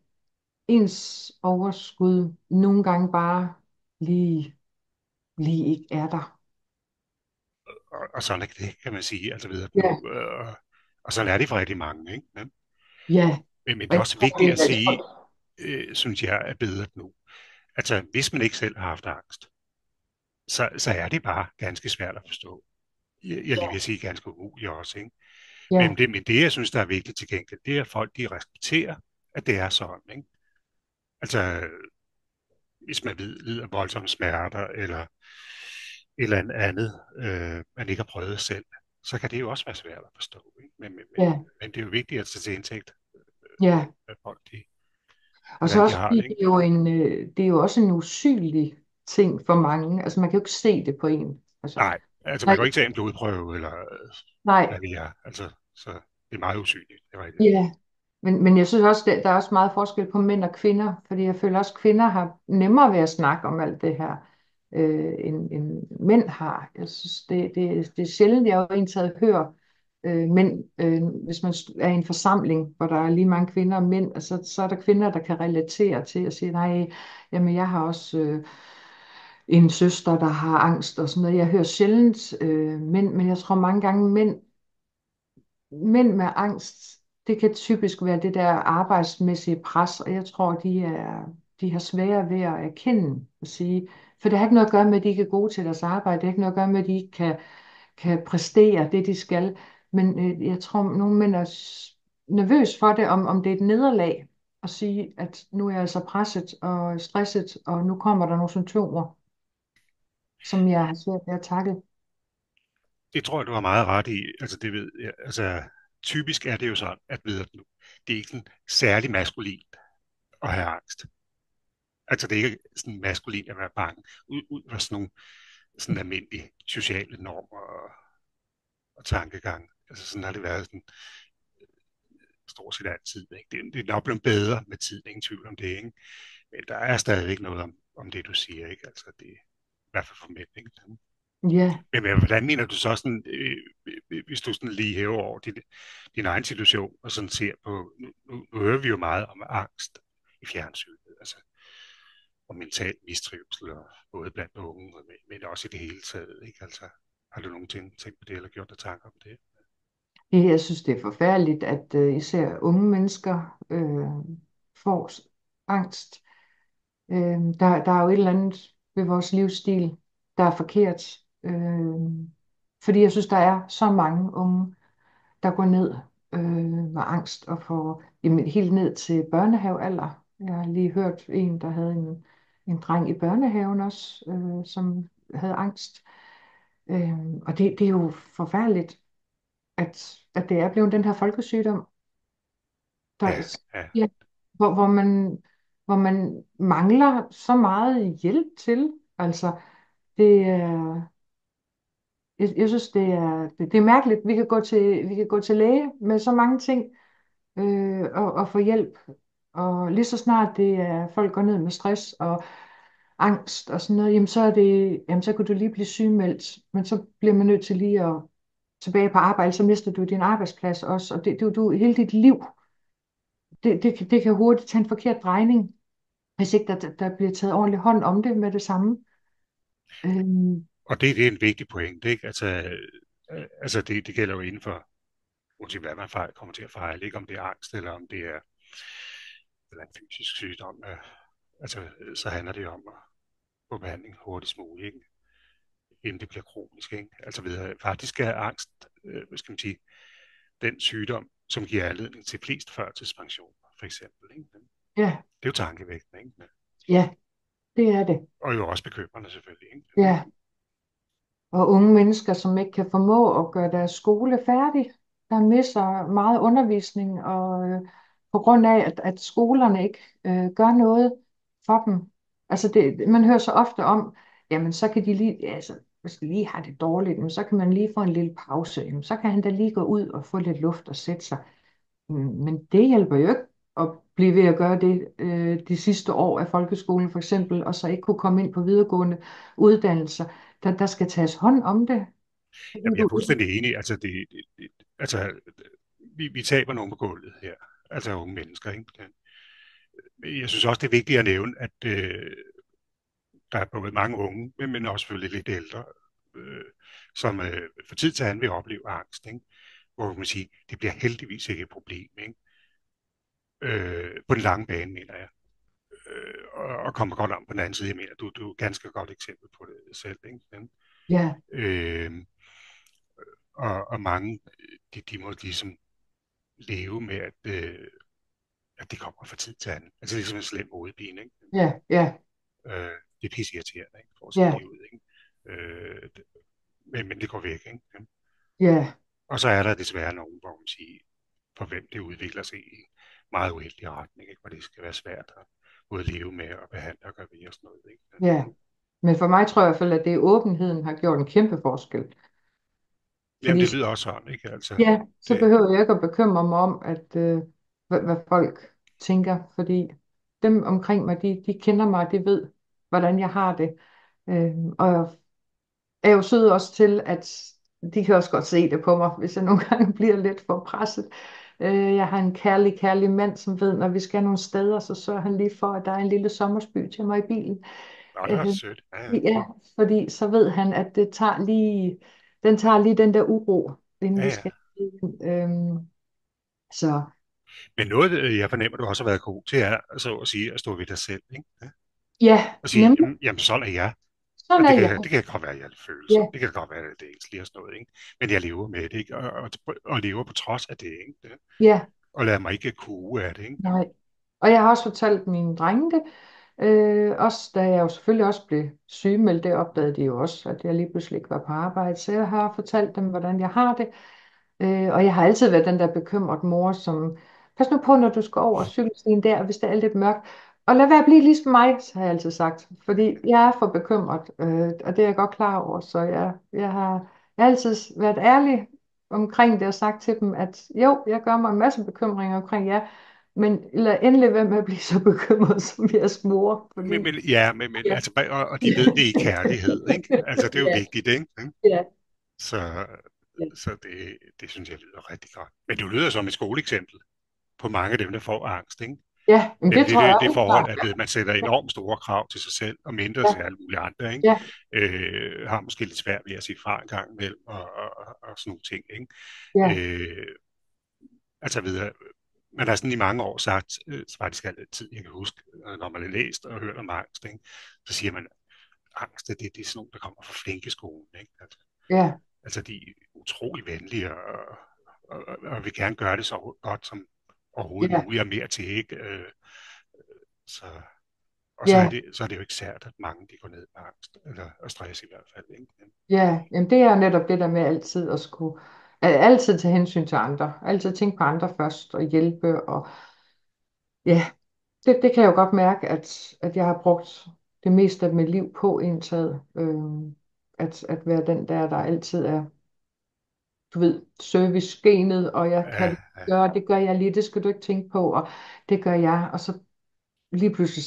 ens overskud nogle gange bare lige ikke er der. Og sådan er det, kan man sige. Altså videre Ja, nu. Og sådan er det for rigtig mange, ikke? Ja. ja. Men det Og er jeg også tror, vigtigt at jeg sige, tror, synes jeg, er bedre nu. Altså, hvis man ikke selv har haft angst, så er det bare ganske svært at forstå. Jeg lige ja, vil sige ganske umuligt også, ikke? ja, Men det, jeg synes, der er vigtigt til gengæld, det er, at folk de respekterer, at det er sådan, ikke? Altså, hvis man lider af voldsomme smerter, eller et eller andet, man ikke har prøvet selv, så kan det jo også være svært at forstå, ikke? ja, Men det er jo vigtigt at tage til indtægt, ja. at folk de, Og så hvordan de også har fordi det, ikke? det er jo også en usynlig ting for mange. Altså man kan jo ikke se det på en. Altså, Nej, altså man nej, kan jo ikke tage en blodprøve, eller hvad nej, det er. Altså, så det er meget usynligt, det er rigtigt. ja. Men jeg synes også, der er også meget forskel på mænd og kvinder, fordi jeg føler også, at kvinder har nemmere ved at snakke om alt det her, end mænd har. Jeg synes, det er sjældent, jeg har indtaget hører mænd, hvis man er i en forsamling, hvor der er lige mange kvinder og mænd, altså, så er der kvinder, der kan relatere til at sige, nej, jamen jeg har også en søster, der har angst og sådan noget. Jeg hører sjældent mænd, men jeg tror mange gange mænd med angst, det kan typisk være det der arbejdsmæssige pres, og jeg tror, de har svære ved at erkende og sige, for det har ikke noget at gøre med, at de ikke er gode til deres arbejde, det har ikke noget at gøre med, at de ikke kan præstere det, de skal, men jeg tror, nogle mænd er nervøs for det, om det er et nederlag, at sige, at nu er jeg altså presset og stresset, og nu kommer der nogle symptomer, som jeg har svært ved at takle. Det tror jeg, du har meget ret i. Altså, det ved jeg. Altså, typisk er det jo sådan, at ved at nu, det er ikke sådan særlig maskulint at have angst. Altså det er ikke sådan maskulint at være bange, ud fra sådan nogle sådan almindelige sociale normer og tankegang. Altså sådan har det været sådan stort set altid. Ikke? Det er nok blevet bedre med tid, ingen tvivl om det. Ikke? Men der er stadigvæk noget om det, du siger. Ikke? Altså det er i hvert fald for mænd. Ikke? Ja, Men hvordan mener du så sådan, hvis du sådan lige hæver over din egen situation, og sådan ser på, nu hører vi jo meget om angst i fjernsynet, altså og mental mistrivsel, og både blandt unge, men også i det hele taget, ikke? Altså, har du nogensinde tænkt på det, eller gjort dig tanker om det? jeg synes, det er forfærdeligt, at især unge mennesker får angst. Der er jo et eller andet ved vores livsstil, der er forkert. Fordi jeg synes, der er så mange unge, der går ned med angst og får jamen, helt ned til børnehavealder. Jeg har lige hørt en, der havde en dreng i børnehaven også, som havde angst. Og det er jo forfærdeligt, at det er blevet den her folkesygdom, Ja, der, ja. ja, hvor man mangler så meget hjælp til. Altså, det er, jeg synes, det er mærkeligt. Vi kan gå til læge med så mange ting og få hjælp. Og lige så snart det er, folk går ned med stress og angst og sådan noget, jamen så kan du lige blive sygemeldt, men så bliver man nødt til lige at tilbage på arbejde, så mister du din arbejdsplads også, og hele dit liv, det kan hurtigt tage en forkert drejning, hvis ikke der bliver taget ordentlig hånd om det med det samme. Øhm, Og det er en vigtig point, ikke? Altså det gælder jo inden for, uanset hvad man kommer til at fejle, ikke om det er angst, eller om det er eller en fysisk sygdom. Altså, så handler det om at få behandling hurtigst muligt, ikke? Inden det bliver kronisk. Ikke? Altså faktisk er angst, hvad skal man sige, den sygdom, som giver anledning til flest førtidspensioner, for eksempel. Ikke? ja, Det er jo tankevækkende, ikke? ja, det er det. Og jo også bekymrende selvfølgelig. Ikke? Ja. Og unge mennesker, som ikke kan formå at gøre deres skole færdig, der misser meget undervisning, og på grund af, at skolerne ikke gør noget for dem. Altså man hører så ofte om, jamen så kan de lige, altså hvis de lige har det dårligt, jamen, så kan man lige få en lille pause, jamen, så kan han da lige gå ud og få lidt luft og sætte sig. Men det hjælper jo ikke at blive ved at gøre det de sidste år af folkeskolen for eksempel, og så ikke kunne komme ind på videregående uddannelser. Der skal tages hånd om det. Jamen, jeg er fuldstændig enig. Altså, vi taber nogen på gulvet her. Altså unge mennesker. Ikke? Jeg synes også, det er vigtigt at nævne, at der er både mange unge, men også selvfølgelig lidt ældre, øh, som for tid til anden vil opleve angst. Ikke? Hvor man siger, det bliver heldigvis ikke et problem. Ikke? På den lange bane, mener jeg. Og kommer godt om på den anden side. Jeg mener, du er et ganske godt eksempel på det selv. Ikke? Men, Ja, øh, og mange, de må ligesom leve med, at det kommer fra tid til anden. Altså ligesom en slem hovedpine. Ikke? ja, ja, Det er pisseirriterende, ikke? For at sige ja, det ud. Ikke? Men det går væk. Ikke? ja, Og så er der desværre nogen, hvor man siger, for hvem det udvikler sig i en meget uheldig retning, ikke? Hvor det skal være svært at både leve med og behandle og gøre ved og sådan noget. Ikke? ja. Men for mig tror jeg i hvert fald, at det åbenheden har gjort en kæmpe forskel. Jamen, Fordi det lyder også sådan, ikke? Altså, ja, så det, behøver jeg ikke at bekymre mig om, at, hvad folk tænker, fordi dem omkring mig, de kender mig, og de ved, hvordan jeg har det. Og jeg er jo sød også til, at de kan også godt se det på mig, hvis jeg nogle gange bliver lidt for presset. Jeg har en kærlig, kærlig mand, som ved, når vi skal nogle steder, så sørger han lige for, at der er en lille sommersby til mig i bilen. nå, det er Øh, også sødt. Ja, ja, ja, fordi så ved han, at den tager lige den der uro, inden ja, vi ja. skal. Øhm, så Men noget, jeg fornemmer, du også har været god til, er så at sige, at stå ved dig selv, ikke? Ja? ja, Og sige, nemlig, jamen sådan er jeg. sådan Og er jeg. det kan godt være, at jeg er lidt følsom. Ja, Det kan godt være, at det er ængstligt og sådan noget, ikke? Men jeg lever med det, ikke? Og lever på trods af det, ikke? Ja. ja, Og lader mig ikke kue af det, ikke? nej. Og jeg har også fortalt mine drenge det, også da jeg jo selvfølgelig også blev sygemeldt, det opdagede de jo også, at jeg lige pludselig ikke var på arbejde. Så jeg har fortalt dem, hvordan jeg har det. Og jeg har altid været den der bekymrede mor, som pas nu på, når du skal over cykelstien der, hvis det er lidt mørkt. Og lad være at blive ligesom mig, så har jeg altid sagt. Fordi jeg er for bekymret, og det er jeg godt klar over. Så jeg har altid været ærlig omkring det og sagt til dem, at jo, jeg gør mig en masse bekymringer omkring jer, men lad endelig være med at blive så bekymret som jeres mor, fordi... Men Ja, altså, og de ved det i kærlighed, ikke? Altså, det er jo ja, vigtigt, ikke? ja, Så, ja. så det synes jeg lyder rigtig godt. Men du lyder som et skoleeksempel på mange af dem, der får angst, ikke? Ja, men det Nemlig tror jeg det også er forhold, klart. at man sætter enormt store krav til sig selv og mindre Ja, til alle mulige andre, ikke? ja, Har måske lidt svært ved at sige fra en gang imellem og sådan nogle ting, ikke? ja, Altså videre, man har sådan i mange år sagt, faktisk altid, jeg kan huske, når man har læst og hørt om angst, ikke? Så siger man, angst, det er sådan nogle, der kommer fra flinkeskolen, ikke? ja, Altså de er utrolig venlige og vil gerne gøre det så godt som overhovedet ja, muligt og mere til, ikke? Så, og ja, så er det jo ikke sært, at mange de går ned med angst, eller og stress i hvert fald, ikke? ja. Jamen, det er jo netop det der med altid at skulle, altid tage hensyn til andre. Altid tænke på andre først og hjælpe. Og ja, det kan jeg jo godt mærke, at jeg har brugt det meste af mit liv på indtaget. At være den der altid er, du ved, servicegenet, og jeg kan Ja, det ja. gøre, det gør jeg lige, det skal du ikke tænke på, og det gør jeg. Og så lige pludselig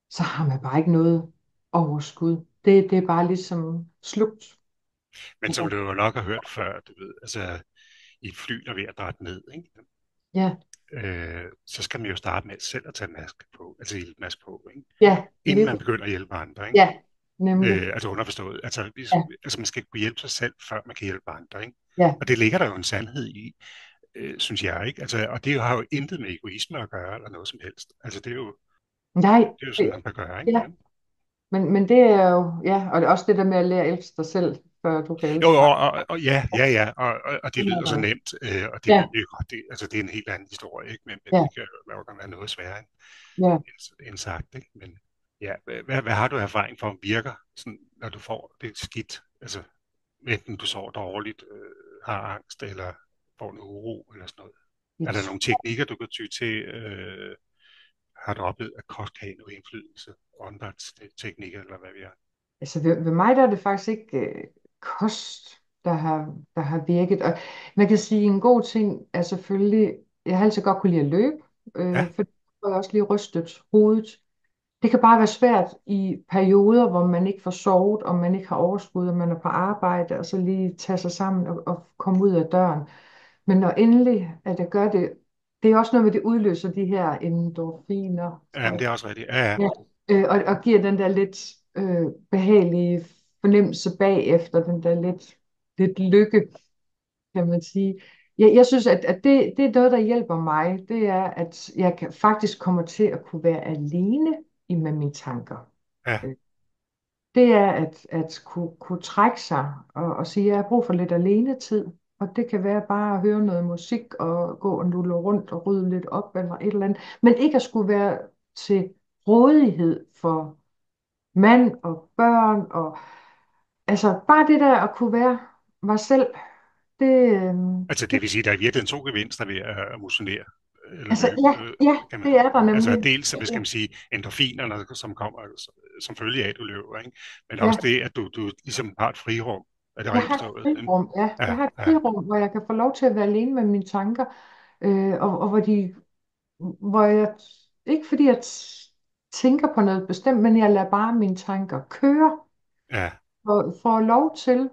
så har man bare ikke noget overskud. Det er bare ligesom slugt. Men som du jo nok har hørt før, du ved, altså i et fly, der er ved at drætte ned, ikke? Ja, Så skal man jo starte med selv at tage maske på, altså iltmaske på, ikke? ja, Inden lige, man begynder at hjælpe andre, ikke? ja, nemlig. Altså underforstået. Ja, Altså man skal kunne hjælpe sig selv, før man kan hjælpe andre, ikke? ja, Og det ligger der jo en sandhed i, synes jeg, ikke? Altså, og det har jo intet med egoisme at gøre, eller noget som helst. Altså nej, det er jo sådan, det, man bør gøre, ikke? ja, Ja. men det er jo, ja, og det er også det der med at lære at elske dig selv, før du kan Jo, elske dig. og ja, og det Det er lyder så der. nemt, og det ved Ja, vi jo godt, altså det er en helt anden historie, ikke? Men ja, det kan jo være noget sværere ja. end sagt, ikke? Men ja, hvad har du erfaring for, virker, sådan, når du får det skidt, altså enten du sover dårligt, har angst, eller får en uro, eller sådan noget? Jeg Er der nogle tror, teknikker, du kan ty til? Har du oplevet, at kost kan have noget indflydelse? Åndedrætsteknikker, eller hvad vi er? altså ved mig der er det faktisk ikke kost, der har virket. Og man kan sige, en god ting er selvfølgelig, jeg har altid godt kunne lide at løbe, Ja, for det får jeg også lige rystet hovedet. Det kan bare være svært i perioder, hvor man ikke får sovet, og man ikke har overskud, og man er på arbejde, og så lige tage sig sammen og komme ud af døren. Men når endelig, at jeg gør det, det er også noget med, det udløser de her endorfiner, tror jamen, jeg. det er også rigtigt. Ja, ja. Ja. Og giver den der lidt behagelige fornemmelse bagefter, den der lidt lykke, kan man sige. Jeg synes, at det er noget, der hjælper mig. Det er, at jeg faktisk kommer til at kunne være alene med mine tanker. Ja. Øh, Det er at kunne trække sig og sige, at jeg har brug for lidt alenetid. Og det kan være bare at høre noget musik og gå og nulle rundt og rydde lidt op eller et eller andet. Men ikke at skulle være til rådighed for mand og børn. Og altså bare det der at kunne være mig selv, det, Altså det det vil sige, at der er virkelig to gevinster ved at motionere eller altså løbe, ja, kan man, det er der altså nemlig. dels, hvad skal man sige, endorfinerne, som kommer som følge af, at du løber, ikke? Men også Ja, det, at du ligesom har et frirum. Er det jeg rigtigt har et forstået? Ikke? frirum, ja. Jeg Ja, har et ja, frirum, hvor jeg kan få lov til at være alene med mine tanker, og hvor jeg, ikke fordi jeg tænker på noget bestemt, men jeg lader bare mine tanker køre, ja. og får lov til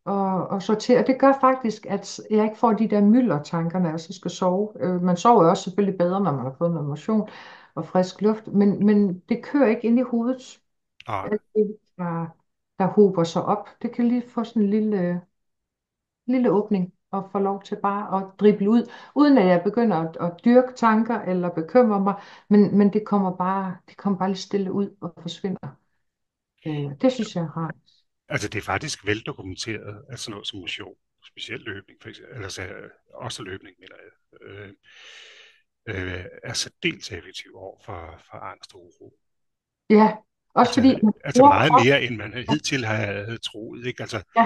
og sortere. Og det gør faktisk, at jeg ikke får de der myldertanker, når jeg så skal sove. Man sover jo også selvfølgelig bedre, når man har fået noget motion og frisk luft, men det kører ikke ind i hovedet. Og, Alt det, der hober sig op. Det kan lige få sådan en lille åbning og få lov til bare at drible ud, uden at jeg begynder at dyrke tanker eller bekymre mig, men det kommer bare lidt stille ud og forsvinder. Det synes jeg har. altså det er faktisk veldokumenteret, at sådan noget som motion, specielt løbning, for eksempel, eller også løbning, mener jeg, er særdeles effektiv over for angst og uro. Ja, også fordi Altså, man altså bruger meget kroppen. mere, end man hidtil havde troet, ikke? Altså, Ja,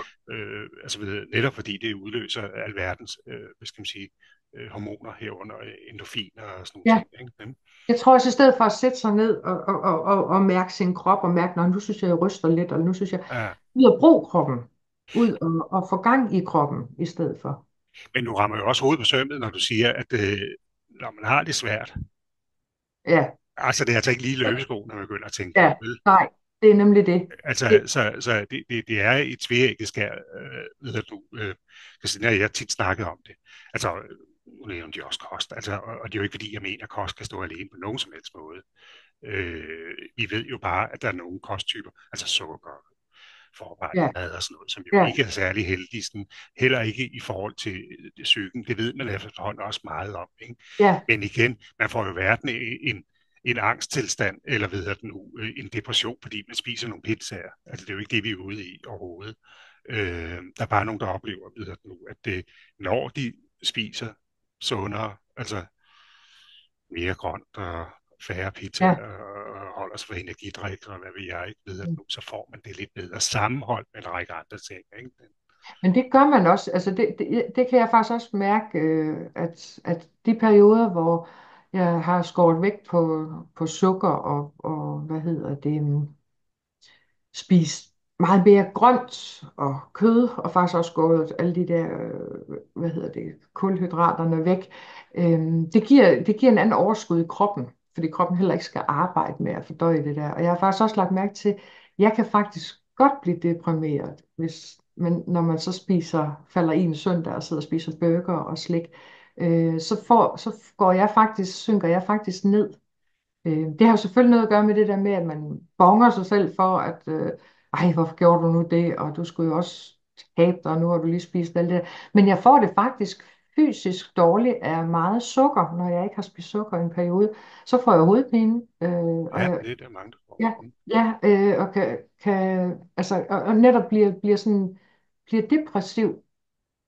netop fordi det udløser alverdens, hvad skal man sige, hormoner herunder endorfiner og sådan nogle Ja, ting. Ikke? jeg tror også, i stedet for at sætte sig ned og mærke sin krop, og mærke, når nu synes jeg ryster lidt, og nu synes jeg, Ja. ud at bruge kroppen, ud og få gang i kroppen i stedet for. Men du rammer jo også hovedet på sømmet, når du siger, at når man har det svært, Ja, altså det er altså ikke lige løbesko, når man begynder at tænke ja, på, vel? nej, det er nemlig det. Altså, det så det er et tvækket skær, ved du, Christina og jeg tit snakket om det. Altså, nu nævner de også kost, altså, og det er jo ikke fordi, jeg mener, at kost kan stå alene på nogen som helst måde. Vi ved jo bare, at der er nogle kosttyper, altså sukker, forarbejdet ja, mad og sådan noget, som jo ja, ikke er særlig heldige, sådan, heller ikke i forhold til psyken. Det ved man efterhånden også meget om. Ikke? ja, Men igen, man får jo verden en angsttilstand, eller ved at nu, en depression, fordi man spiser nogle pizzaer. Altså det er jo ikke det, vi er ude i overhovedet. Der er bare nogen, der oplever, ved at nu, at det, når de spiser sundere, altså mere grønt og færre pizza ja. og holder sig for energidrik og hvad ved jeg ikke, ved at nu, så får man det lidt bedre sammenhold med en række andre ting. Ikke? Men det gør man også, altså det kan jeg faktisk også mærke, at de perioder, hvor jeg har skåret væk på sukker og hvad hedder det, spist meget mere grønt og kød, og faktisk også gået alle de der, hvad hedder det, kulhydraterne væk. Det giver en anden overskud i kroppen, fordi kroppen heller ikke skal arbejde med at fordøje det der. Og jeg har faktisk også lagt mærke til, at jeg kan faktisk godt blive deprimeret, men når man så falder i en søndag og sidder og spiser burger og slik, så synker jeg faktisk ned. Det har jo selvfølgelig noget at gøre med det der med, at man bonger sig selv for, at ej, hvorfor gjorde du nu det, og du skulle jo også tabe dig, og nu har du lige spist alt det der. Men jeg får det faktisk fysisk dårligt af meget sukker, når jeg ikke har spist sukker i en periode. Så får jeg hovedpine, og Ja, jeg, det er der mange, der får. ja, ja, og altså, og netop bliver depressiv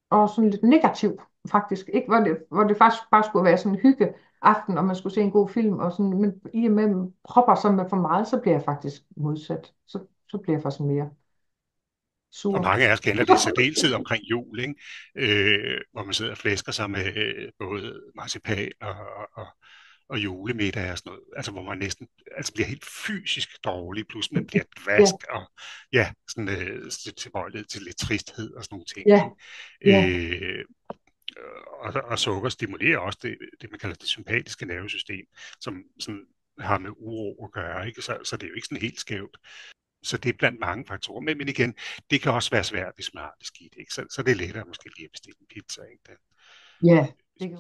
og sådan lidt negativ, faktisk. Ikke, hvor det faktisk bare skulle være sådan en hygge aften, og man skulle se en god film, og sådan, men i og med at man propper sig med for meget, så bliver jeg faktisk modsat. Så bliver jeg faktisk mere Og sur. mange af os kender det i særdeleshed omkring jul, ikke? Hvor man sidder og flæsker sig med både marcipan og julemiddag og sådan noget. Altså hvor man næsten altså bliver helt fysisk dårlig, plus man bliver dvask Ja, og ja, sådan tilbøjelighed til lidt tristhed og sådan nogle ting. ja, ja, Ikke? Og sukker stimulerer også det, man kalder det sympatiske nervesystem, som sådan har med uro at gøre. Ikke? Så det er jo ikke sådan helt skævt. Så det er blandt mange faktorer. Men igen, det kan også være svært, hvis man har det skidt. Ikke? Så det er lettere måske lige at bestille en pizza. Ikke? ja.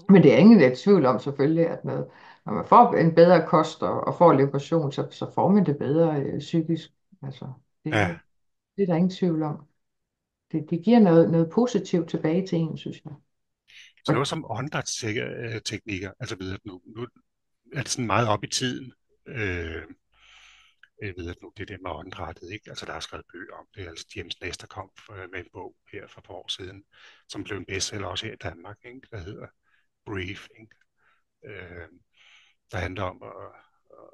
Men det er ingen tvivl om selvfølgelig, at når man får en bedre kost og får liberation, så får man det bedre psykisk. Altså, Ja, det er der ingen tvivl om. Det giver noget positivt tilbage til en, synes jeg. så Og, noget som åndedrætsteknikker, altså ved at nu er det sådan meget op i tiden. Jeg ved at nu det der med åndedrættet, ikke? Altså der er skrevet bøger om det. Altså James Nestor kom med en bog her for et par år siden, som blev en bestseller også her i Danmark, ikke? Der hedder Brief, ikke? Øh, der handler om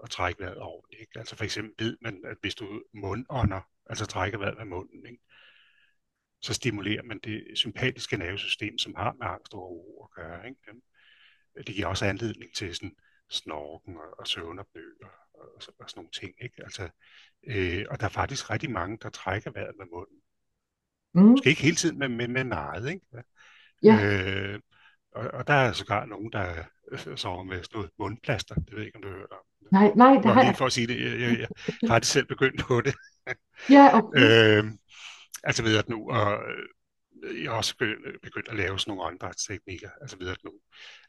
at trække vejret ordentligt. Ikke? Altså for eksempel ved man, at hvis du mundånder, altså trækker vejret med munden, ikke? Så stimulerer man det sympatiske nervesystem, som har med angst og uro at gøre. Ikke? Det giver også anledning til sådan snorken og søvnopnø og sådan nogle ting. Ikke? Altså, og der er faktisk rigtig mange, der trækker vejret med munden. mm, Måske ikke hele tiden, men med naret. Ikke? ja, Øh, og der er sågar nogen, der sover med sådan noget mundplaster. Det ved jeg ikke, om du har hørt om. nej, nej, det Bare har lige jeg. for at sige det, jeg er faktisk selv begyndt på det. Ja, okay. øh, altså ved at nu, og jeg er også begyndt at lave sådan nogle åndedrætsteknikker, altså ved at nu.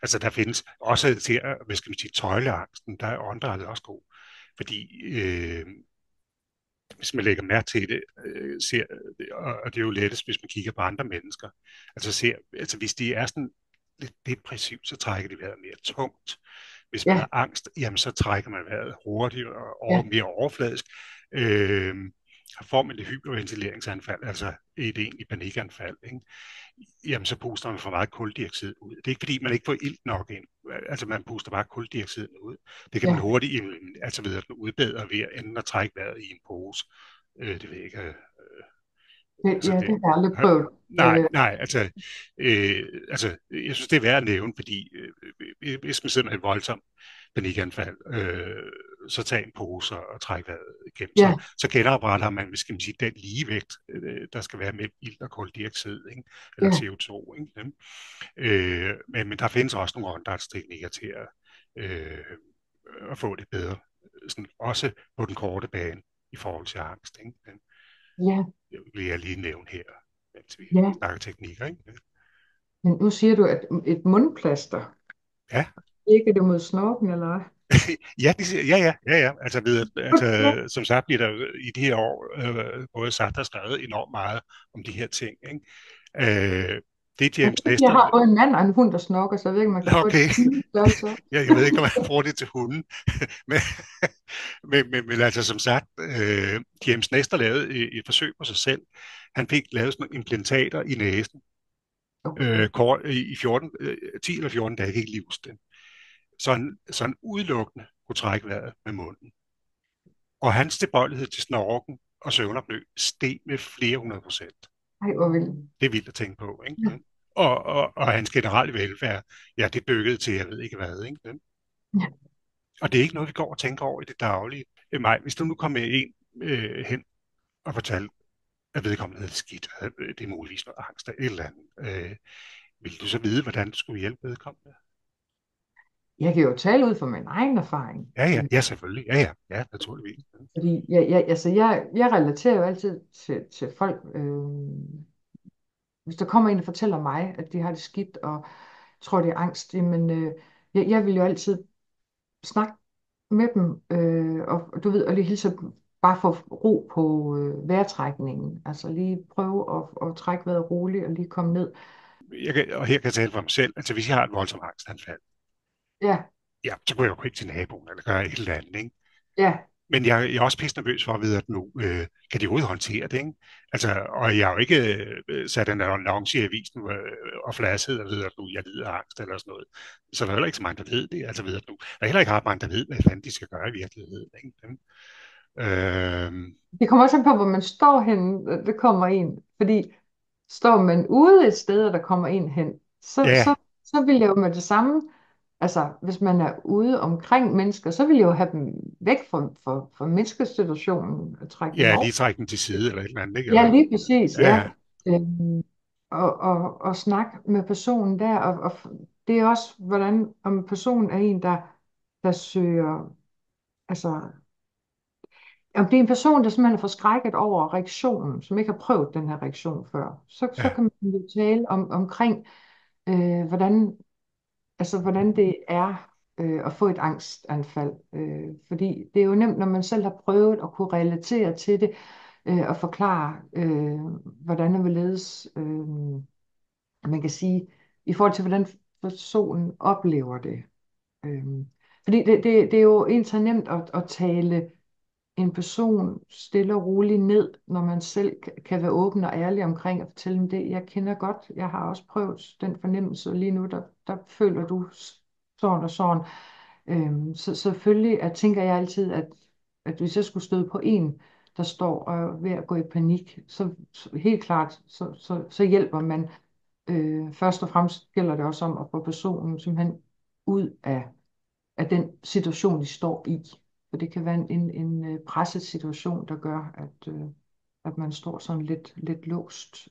Altså der findes også til at, hvad skal man sige, tøjle angsten, der er åndedrættet også god. Fordi hvis man lægger mærke til det, og det er jo lettest, hvis man kigger på andre mennesker, altså hvis de er sådan lidt depressivt, så trækker de vejret mere tungt. Hvis man Ja, har angst, jamen så trækker man vejret hurtigt og ja, mere overfladisk. Øh, får man det hyperventileringsanfald, altså et egentligt panikanfald, ikke? Jamen så puster man for meget kuldioxid ud. Det er ikke fordi, man ikke får ilt nok ind. Altså man puster bare kuldioxid ud. Det kan man ja, hurtigt altså ved at udbedre ved at enten at trække vejret i en pose. Det ved jeg ikke, Ja, Altså det, det har jeg aldrig øh, prøvet. nej, jeg synes, det er værd at nævne, fordi hvis man sidder med et voldsomt panikanfald, så tag en pose og træk vejret igennem. Ja, Så genopretter man, hvad skal man sige, den ligevægt, der skal være mellem ilt og koldioxid, ikke? Eller ja, CO2. Ikke? Men der findes også nogle åndedrætsteknikker til øh, at få det bedre, sådan, også på den korte bane i forhold til angst. Ikke? ja, Det vil jeg lige nævne her, mens vi ja. snakker teknikker. Ikke? Men nu siger du, at et mundplaster, Ja, ikke det mod snorken, eller hvad? ja. Altså, Ja. som sagt bliver der i de her år både sagt og skrevet enormt meget om de her ting. Ikke? Det er Jeg James tror, jeg Nestor. har både en mand og en hund, der snorker, så jeg ved ikke, om man kan få det Okay, til størrelse. jeg ved ikke, om man bruger det til hunden. men, men altså som sagt, James Nestor lavede et forsøg på sig selv. Han fik lavet sådan nogle implantater i næsen Okay. i 14, 10 eller 14 dage, jeg kan ikke lige huske det. Så han udelukkende kunne trække vejret med munden. Og hans tilbøjelighed til snorken og søvnopnø steg med flere 100%. Ej, hvor vildt. Det er vildt at tænke på, Ja. ikke? Og hans generelle velfærd, ja, det dykkede til, jeg ved ikke hvad, ikke? Ja. Og det er ikke noget, vi går og tænker over i det daglige. Maj, hvis du nu kom med en hen og fortalte, at vedkommende havde det skidt, det er muligvis noget angst eller et eller andet, ville du så vide, hvordan du skulle hjælpe vedkommende? Jeg kan jo tale ud fra min egen erfaring. Ja, selvfølgelig. Ja, naturligvis. Fordi jeg relaterer jo altid til folk. Hvis der kommer en, der fortæller mig, at de har det skidt, og tror, det er angst, jamen, jeg vil jo altid snakke med dem, og du ved, og lige hilse bare få ro på vejrtrækningen. Altså lige prøve at trække vejret roligt og lige komme ned. Og her kan jeg tale for mig selv. Altså, hvis jeg har et voldsomt angstanfald, Ja, ja, så går jeg jo ikke til naboen, eller gør et eller andet, ikke? ja, Men jeg er også pisse nervøs for at vide, at nu kan de overhovedet håndtere det, ikke? Altså, og jeg har jo ikke sat en annonce i avisen og flasket og ved, at nu jeg lider af angst eller sådan noget. Så der er heller ikke så mange, der ved det. Altså, ved at nu, der er heller ikke ret mange, der ved, hvad fanden de skal gøre i virkeligheden, ikke? det kommer også an på, hvor man står henne, det kommer en. Fordi står man ude et sted, og der kommer en hen, Ja, så vil jeg jo med det samme, altså hvis man er ude omkring mennesker, så vil jeg jo have dem væk fra menneskesituationen og trække dem ja, over. lige trække den til side eller et eller andet, ikke? Ja, Eller, lige præcis, ja, ja. ja. Og snakke med personen der, og det er også, hvordan om personen er en, der søger, altså om det er en person, der simpelthen er forskrækket over reaktionen, som ikke har prøvet den her reaktion før, så Ja. kan man jo tale omkring, hvordan, altså, hvordan det er at få et angstanfald. Fordi det er jo nemt, når man selv har prøvet at kunne relatere til det, og forklare, hvordan og hvorledes, man kan sige, i forhold til, hvordan personen oplever det. Øh, Fordi det er jo en så nemt at tale en person stille og roligt ned, når man selv kan være åben og ærlig omkring og fortælle dem det. Jeg kender godt, jeg har også prøvet den fornemmelse, og lige nu, der føler du sådan og sådan. Så selvfølgelig tænker jeg altid, at hvis jeg skulle støde på en, der står og er ved at gå i panik, så helt klart, så hjælper man. Først og fremmest gælder det også om at få personen simpelthen ud af den situation, de står i. For det kan være en presset situation, der gør, at man står sådan lidt låst.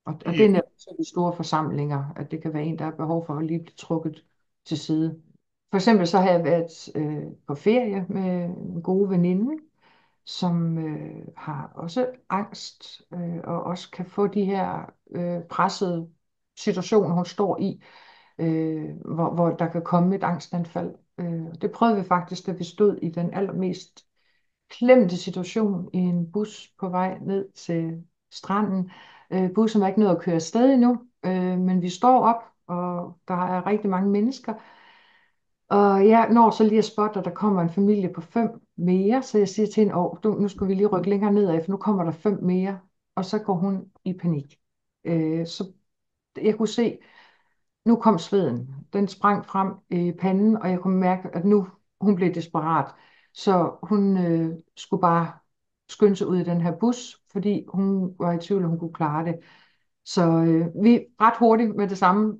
Og det er netop så de store forsamlinger, at det kan være en, der har behov for at lige blive trukket til side. For eksempel så har jeg været på ferie med en god veninde, som har også angst, og også kan få de her pressede situationer, hun står i, hvor der kan komme et angstanfald. Det prøvede vi faktisk, da vi stod i den allermest klemte situation i en bus på vej ned til stranden. Bussen var ikke nået at køre afsted endnu, men vi står op, og der er rigtig mange mennesker. Og jeg når så lige at spotte, at der kommer en familie på 5 mere, så jeg siger til hende, nu skal vi lige rykke længere nedad, for nu kommer der 5 mere, og så går hun i panik. Så jeg kunne se, nu kom sveden. Den sprang frem i panden, og jeg kunne mærke, at nu hun blev desperat. Så hun skulle bare skynde sig ud i den her bus, fordi hun var i tvivl, om hun kunne klare det. Så vi ret hurtigt med det samme,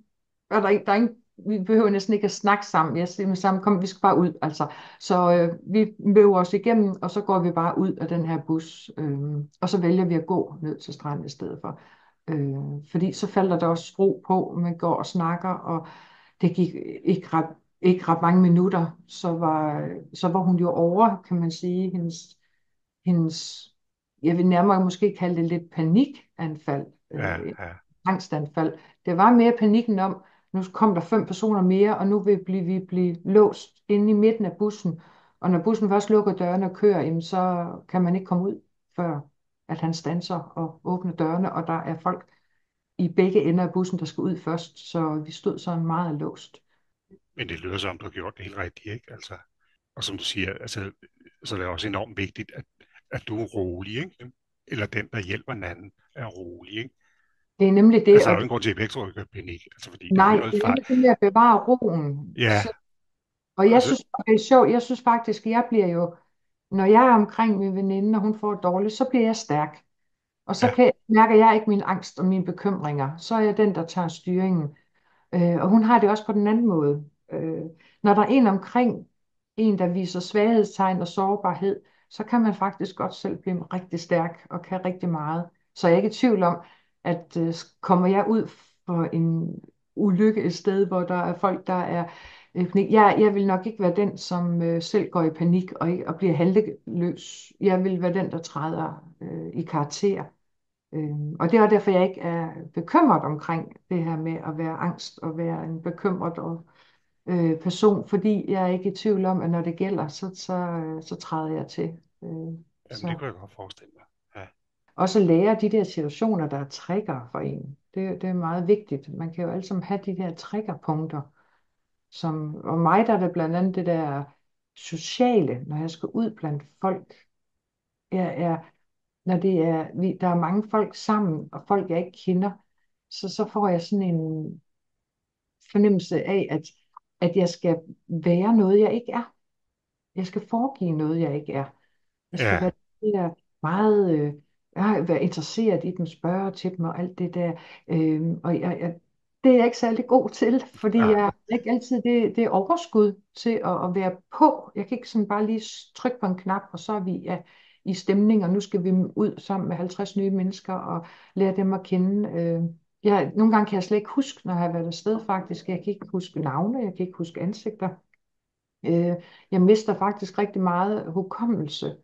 og der er ingen, vi behøver næsten ikke at snakke sammen. Jeg siger med sammen, kom, vi skal bare ud, altså. Så vi løber os igennem, og så går vi bare ud af den her bus, og så vælger vi at gå ned til stranden i stedet for. Fordi så falder der også ro på, man går og snakker, og det gik ikke ret mange minutter, så var hun jo over, kan man sige, hendes, jeg vil nærmere måske kalde det lidt panikanfald, Ja, ja. angstanfald. Det var mere panikken om, nu kom der 5 personer mere, og nu vil vi blive låst inde i midten af bussen. Og når bussen først lukker dørene og kører, jamen, så kan man ikke komme ud, før at han standser og åbner dørene, og der er folk i begge ender af bussen, der skal ud først. Så vi stod sådan meget låst. Men det lyder som, du har gjort det helt rigtigt, ikke? Altså, og som du siger, altså, så er det også enormt vigtigt, at du er rolig, ikke? Eller den, der hjælper den anden, er rolig, ikke? Det er nemlig det, Altså, der er og jo ingen grund til at vækstrykke panik, altså, fordi der er jo nej, ikke noget det er fejl. nemlig det med at bevare roen. Ja, Og jeg altså, synes, det er sjovt, jeg synes faktisk, jeg bliver jo, når jeg er omkring min veninde, og hun får det dårligt, så bliver jeg stærk. Og så ja, mærker jeg ikke min angst og mine bekymringer. Så er jeg den, der tager styringen. Og hun har det også på den anden måde. Når der er en omkring en, der viser svaghedstegn og sårbarhed, så kan man faktisk godt selv blive rigtig stærk og kan rigtig meget. Så jeg er ikke i tvivl om, at kommer jeg ud for en ulykke et sted, hvor der er folk, der er jeg vil nok ikke være den, som selv går i panik og bliver halteløs. Jeg vil være den, der træder i karakter. Og det er derfor, jeg ikke er bekymret omkring det her med at være angst og være en bekymret person, fordi jeg er ikke i tvivl om, at når det gælder, så træder jeg til. jamen, Så det kunne jeg godt forestille mig. Ja, også lære de der situationer, der er trigger for en. Det er meget vigtigt. Man kan jo alle sammen have de der triggerpunkter. Og mig der er det blandt andet det der sociale, når jeg skal ud blandt folk. Jeg er når der er mange folk sammen, og folk jeg ikke kender, så får jeg sådan en fornemmelse af, at jeg skal være noget, jeg ikke er. Jeg skal foregive noget, jeg ikke er. Jeg skal ja, være det der meget, være interesseret i dem, spørge til dem og alt det der. Og det er jeg ikke særlig god til, fordi jeg nej, har ikke altid det overskud til at være på. Jeg kan ikke sådan bare lige trykke på en knap, og så er vi i stemning, og nu skal vi ud sammen med 50 nye mennesker og lære dem at kende. Nogle gange kan jeg slet ikke huske, når jeg har været afsted faktisk. Jeg kan ikke huske navne, jeg kan ikke huske ansigter. Øh, jeg mister faktisk rigtig meget hukommelse,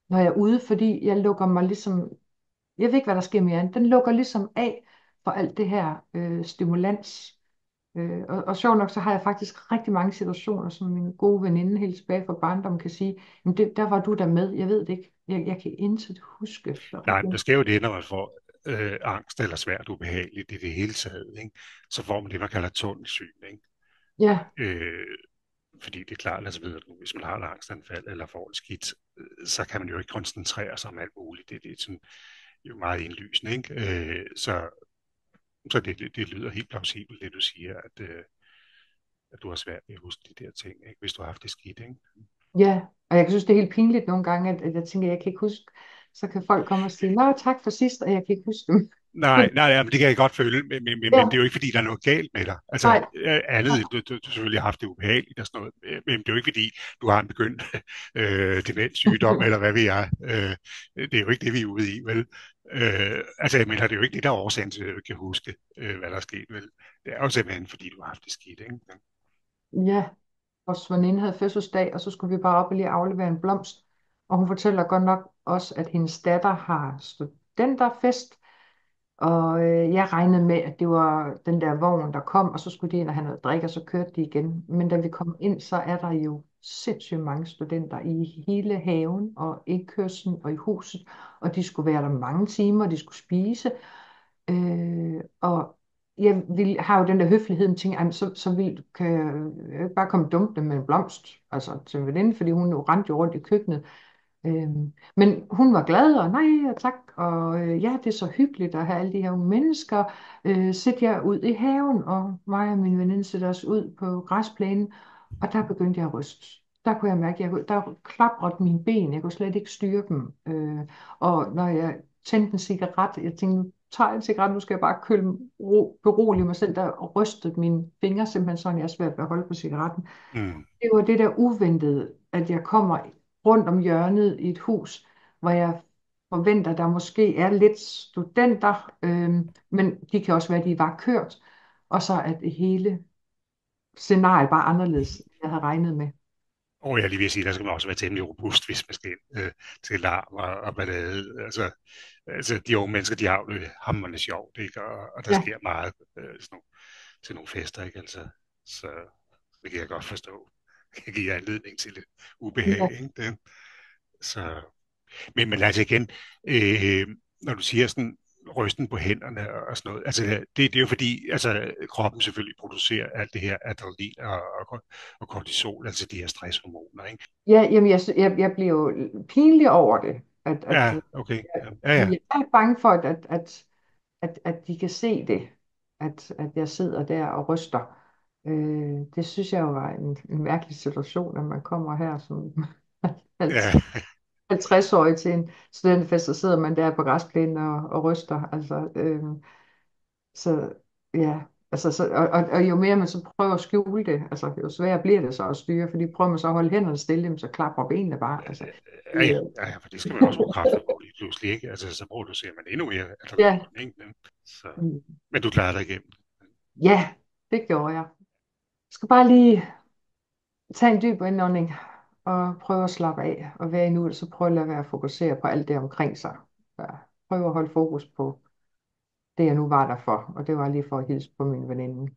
når jeg er ude, fordi jeg lukker mig ligesom, jeg ved ikke, hvad der sker mere, den lukker ligesom af for alt det her stimulans. Og sjovt nok, så har jeg faktisk rigtig mange situationer, som min gode veninde helt tilbage fra barndommen kan sige, jamen der var du der med, jeg ved det ikke, jeg kan intet huske. Der er nej, rigtig, men der sker jo det, når man får angst eller svært ubehageligt i det hele taget, ikke? Så får man det, man kalder tunnelsyn, ikke? ja, Øh, fordi det er klart, altså, hvis man har et angstanfald eller får det skidt, så kan man jo ikke koncentrere sig om alt muligt. Det er sådan, jo meget indlysende, ikke? Så det lyder helt plausibelt, det du siger, at du har svært ved at huske de der ting, ikke? Hvis du har haft det skidt, ikke? ja, og jeg synes, det er helt pinligt nogle gange, at jeg tænker, jeg kan ikke huske, så kan folk komme og sige, nå tak for sidst, og jeg kan ikke huske dem. Nej, nej, ja, men det kan jeg godt føle, men det er Ja, jo ikke, fordi der er noget galt med dig. Altså, nej, andet end du selvfølgelig har haft det ubehageligt og sådan noget, men det er jo ikke, fordi du har en begyndt demenssygdom, eller hvad ved jeg. Det er jo ikke det, vi er ude i, vel? Altså, jeg mener, det er jo ikke det, der er årsagen til, at du ikke kan huske, hvad der er sket, vel? Det er jo simpelthen, fordi du har haft det skidt, ikke? ja, vores veninde havde fødselsdag, og så skulle vi bare op og lige aflevere en blomst. Og hun fortæller godt nok også, at hendes datter har studenterfest, og jeg regnede med, at det var den der vogn, der kom, og så skulle de ind og have noget drik, og så kørte de igen. Men da vi kom ind, så er der jo sindssygt mange studenter i hele haven, og indkørslen og i huset, og de skulle være der mange timer, de skulle spise. Og har jo den der høflighed, og tænker, kan jeg ikke bare komme dumpende med en blomst, altså til en veninde, fordi hun jo rendte jo rundt i køkkenet. Men hun var glad, og nej, og tak, og ja, det er så hyggeligt at have alle de her unge mennesker. Sæt jer ud i haven, og mig og min veninde sætter os ud på græsplænen, og der begyndte jeg at ryste. der kunne jeg mærke, der klaprede mine ben, jeg kunne slet ikke styre dem. Og når jeg tændte en cigaret, jeg tænkte, nu tager jeg en cigaret, nu skal jeg bare berolige mig selv, der rystede mine fingre simpelthen sådan, jeg er svært ved at holde på cigaretten. Mm. Det var det der uventede, at jeg kommer rundt om hjørnet i et hus, hvor jeg forventer, der måske er lidt studenter, men de kan også være, at de var kørt, og så er det hele scenarie bare anderledes, end jeg havde regnet med. Og jeg lige vil sige, der skal man også være temmelig robust, hvis man skal ind til larm og ballade. Altså, de unge mennesker, de har jo det hamrende sjovt, ikke? Og der Ja, sker meget sådan nogle, til nogle fester, ikke? Altså, så det kan jeg godt forstå. Det kan give anledning til lidt ubehag, ja. ikke? Så, men altså igen, når du siger sådan rysten på hænderne og sådan noget, altså det er jo fordi, altså kroppen selvfølgelig producerer alt det her adrenalin og kortisol, altså de her stresshormoner, ikke? Ja, jamen jeg bliver jo pinlig over det, Ja, okay. Ja, ja. jeg er bange for, at de kan se det, at jeg sidder der og ryster. Det synes jeg jo var en mærkelig situation, at man kommer her som Ja, 50-årig til en studenterfest, så sidder man der på græsplænen og ryster. Altså, så ja, altså, og jo mere man så prøver at skjule det, altså, jo sværere bliver det så at styre, fordi prøver man så at holde hænderne stille, jamen, så klapper benene bare. Altså, ja, ja, det, ja, for det skal man også bruge kræfter på lige pludselig, ikke? Altså, så producerer man endnu mere ja, adrenalin, ikke? Så, mm, men du klarer dig igennem. ja, det gjorde jeg. Jeg skal bare lige tage en dyb indånding og prøve at slappe af og være i nuet, så prøve at lade være at fokusere på alt det omkring sig. Ja, prøve at holde fokus på det, jeg nu var der for, og det var lige for at hilse på min veninde.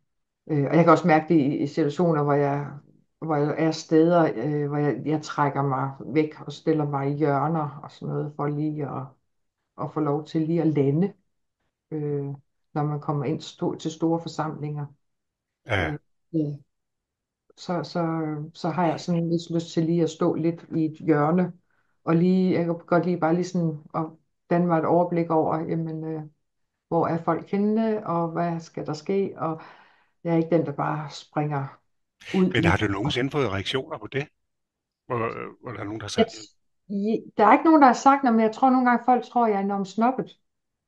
Og jeg kan også mærke det i situationer, hvor jeg er steder, hvor jeg trækker mig væk og stiller mig i hjørner og sådan noget, for lige at få lov til lige at lande, øh, når man kommer ind til store forsamlinger. Ja, Øh, ja. så har jeg sådan lidt lyst til lige at stå lidt i et hjørne, og lige, jeg kan godt lige bare lige sådan at danne mig et overblik over, jamen, hvor er folk henne, og hvad skal der ske, og jeg er ikke den, der bare springer ud men i har det. du nogensinde fået reaktioner på det? Hvor der er nogen, der har Jeg, sagt, der er ikke nogen, der har sagt noget, men jeg tror nogle gange, folk tror, jeg er enormt snobbet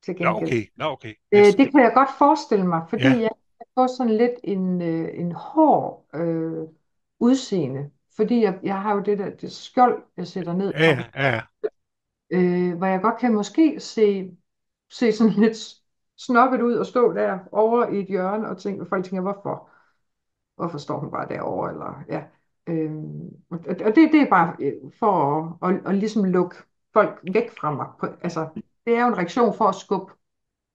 til gengæld. nå okay, yes, Det kan jeg godt forestille mig, fordi ja, jeg får sådan lidt en hård udseende. Fordi jeg har jo det skjold, jeg sætter ned ja, for, ja, ja, hvor jeg godt kan måske se sådan lidt snobbet ud og stå der over i et hjørne og tænke, folk tænker, hvorfor står hun bare derovre? Eller, ja. Og det er bare for at ligesom lukke folk væk fra mig. Altså, det er jo en reaktion for at skubbe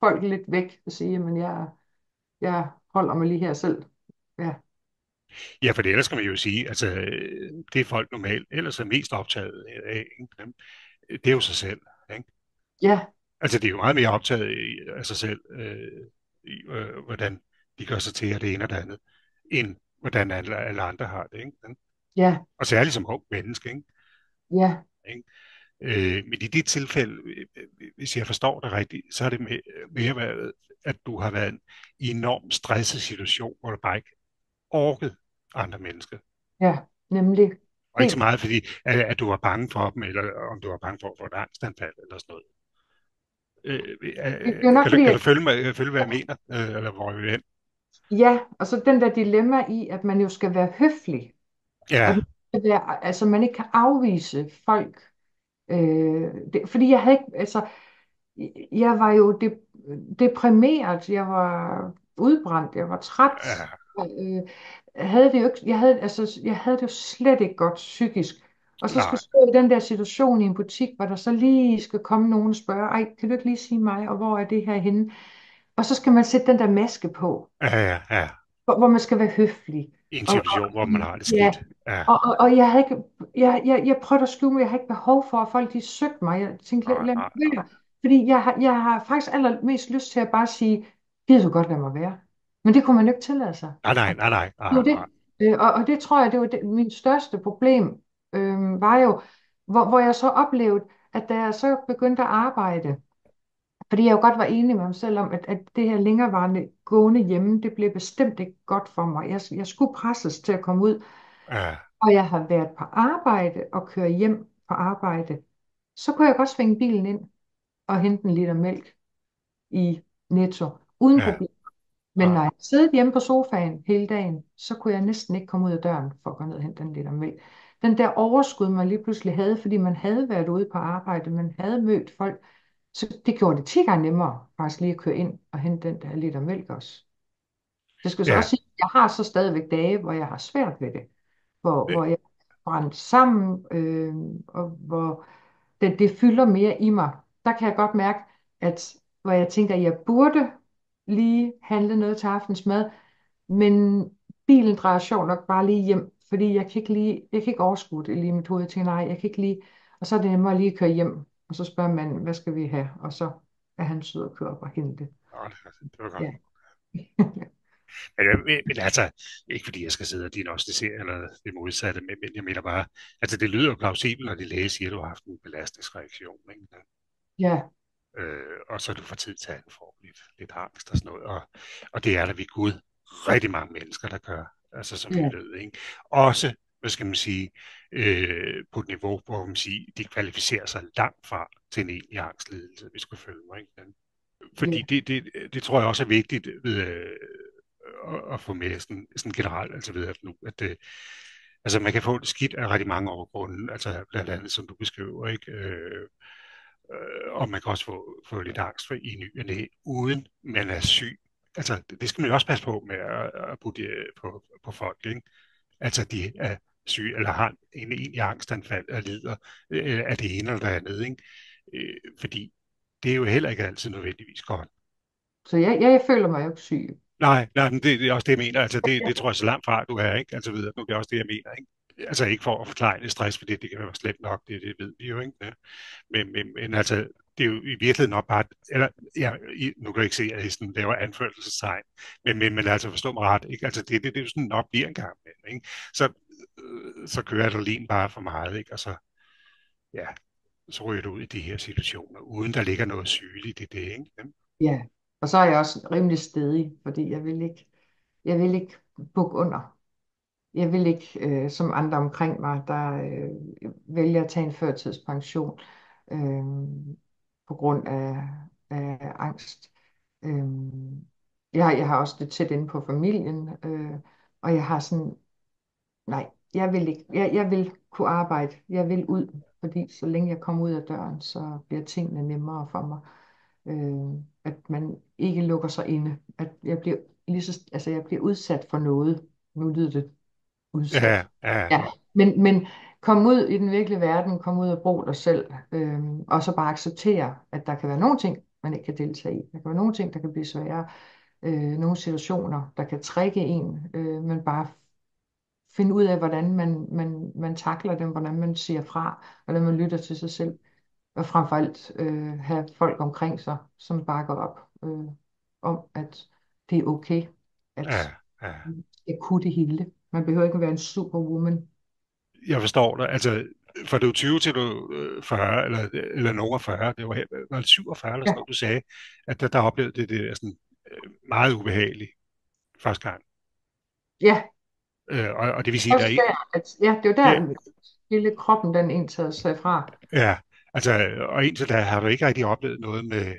folk lidt væk og sige, men jeg holder mig lige her selv. Ja, ja, for det ellers kan man jo sige, altså det er folk normalt ellers er mest optaget af, ikke? Det er jo sig selv, ikke? ja, Altså, det er jo meget mere optaget af sig selv, hvordan de gør sig til, og det ene og det andet, end hvordan alle andre har det, ikke? ja, Og særligt som ung menneske, ikke? ja, Ikke? Men i det tilfælde, hvis jeg forstår det rigtigt, så er det mere været, at du har været i en enormt stresset situation, hvor du bare ikke orket andre mennesker. ja, nemlig. Og ikke så Helt. meget, fordi at du var bange for dem, eller om du var bange for at få et angstanfald, eller sådan noget. Det er nok fordi, Kan du følge mig, følge, hvad jeg mener, eller hvor jeg vil hen? ja, og så den der dilemma i, at man jo skal være høflig. At Ja, man, altså man ikke kan afvise folk. Fordi jeg havde ikke, altså, jeg var jo deprimeret, jeg var udbrændt, jeg var træt. ja, Havde det jo ikke, jeg havde det jo slet ikke godt psykisk. Og så skal nej, stå i den der situation i en butik, hvor der så lige skal komme nogen og spørge, ej, kan du ikke lige sige mig, og hvor er det her henne? Og så skal man sætte den der maske på, ja. hvor man skal være høflig. I en Og situation, hvor man har det ja, skidt. Ja, og jeg havde ikke, jeg prøvede at skjule mig, jeg har ikke behov for, at folk de søgte mig. Jeg tænkte, nej, lad mig nej, nej. være. Fordi jeg har faktisk allermest lyst til at bare sige, gider du godt lade mig være. Men det kunne man jo ikke tillade sig. Nej, nej, nej, nej, Det var nej, det. nej. Og det tror jeg, det var min største problem, var jo, hvor jeg så oplevede, at da jeg så begyndte at arbejde, fordi jeg jo godt var enig med mig selv om, at det her længerevarende gående hjemme, det blev bestemt ikke godt for mig. Jeg skulle presses til at komme ud. Ja, og jeg har været på arbejde og kører hjem på arbejde, så kunne jeg godt svinge bilen ind og hente en liter mælk i Netto, uden Ja, problem. Men ja, når jeg sidder hjemme på sofaen hele dagen, så kunne jeg næsten ikke komme ud af døren for at gå ned og hente den liter mælk. Den der overskud, man lige pludselig havde, fordi man havde været ude på arbejde, man havde mødt folk, så det gjorde det 10 gange nemmere faktisk lige at køre ind og hente den der liter mælk også. Det skal så også ja. sige, at jeg har så stadigvæk dage, hvor jeg har svært ved det, Øh, hvor jeg brænder sammen, og hvor det fylder mere i mig. Der kan jeg godt mærke, at hvor jeg tænker, at jeg burde lige handle noget til aftensmad, men bilen drejer sjovt nok bare lige hjem, fordi jeg kan ikke overskue det lige i mit hoved. Jeg tænker, nej, jeg kan ikke lige, og så er det nemmere lige at køre hjem, og så spørger man, hvad skal vi have? Og så er han sød at køre op og hente det. det var godt. Ja. Men altså, ikke fordi jeg skal sidde og diagnostisere eller det modsatte, men jeg mener bare, altså det lyder jo plausibelt, når de læge siger, at du har haft en belastningsreaktion, ikke? Ja, Og så du får tid til at få lidt angst og sådan noget, og det er der ved Gud rigtig mange mennesker, der gør, altså som vi ja, ved, ikke? Også, hvad skal man sige, på et niveau, hvor man siger, de kvalificerer sig langt fra til en egentlig angstlidelse, hvis du følge mig, ikke? Fordi ja, det tror jeg også er vigtigt ved, at få med sådan generelt, altså ved at nu, at altså man kan få det skidt af rigtig mange overgrunde, altså blandt andet som du beskriver, ikke? Og man kan også få lidt angst for i ny og næ, uden man er syg. Altså det skal man jo også passe på med at putte på folk, ikke? Altså de er syge eller har en egentlig angstanfald og lider af det ene eller det andet, ikke? Fordi det er jo heller ikke altid nødvendigvis godt. så jeg føler mig jo ikke syg. Nej, men det er også det, jeg mener. Altså, det tror jeg så langt fra, du er, ikke? Altså, videre, nu det er også det, jeg mener, ikke? Altså, ikke for at forklare stress, for det kan være slemt nok, det ved vi jo, ikke? Ja. Men altså, det er jo i virkeligheden nok bare, eller, ja, nu kan jeg ikke se, at jeg sådan laver anførselstegn, men altså, forstå mig ret, ikke? Altså, det er jo sådan nok bliver en gang imellem, ikke? Så, så kører adrenalin bare for meget, ikke? Og så, ja, så ryger du ud i de her situationer, uden der ligger noget sygeligt i det, ikke? Ja. Ja, og så er jeg også rimelig stædig, fordi jeg vil ikke bukke under. Jeg vil ikke, som andre omkring mig, der vælger at tage en førtidspension øh, på grund af angst. Øh, jeg har også det tæt inde på familien, og jeg har sådan, nej, jeg vil ikke, jeg vil kunne arbejde, jeg vil ud, fordi så længe jeg kommer ud af døren, så bliver tingene nemmere for mig. At man ikke lukker sig inde, at jeg bliver altså jeg bliver udsat for noget. Nu lyder det udsat. Ja, ja, Ja, men kom ud i den virkelige verden, kom ud og brug dig selv, og så bare acceptere, at der kan være nogle ting, man ikke kan deltage i. Der kan være nogle ting, der kan blive svære, nogle situationer, der kan trække en, men bare finde ud af, hvordan man takler dem, hvordan man siger fra, hvordan man lytter til sig selv, og frem for alt have folk omkring sig, som bakker op om, at det er okay, at ja, ja. jeg kunne det hele. Man behøver ikke at være en superwoman. Jeg forstår dig. Altså, fra du er 20 til du er 40, eller nogen af 40, det var det 47 eller sådan Ja, noget, du sagde, at der oplevede det er sådan meget ubehageligt første gang. ja, Og det vil sige, der er også en, der, at, ja, det var ja, der, hele kroppen, den en tager sig fra. ja, altså, og indtil da har du ikke rigtig oplevet noget med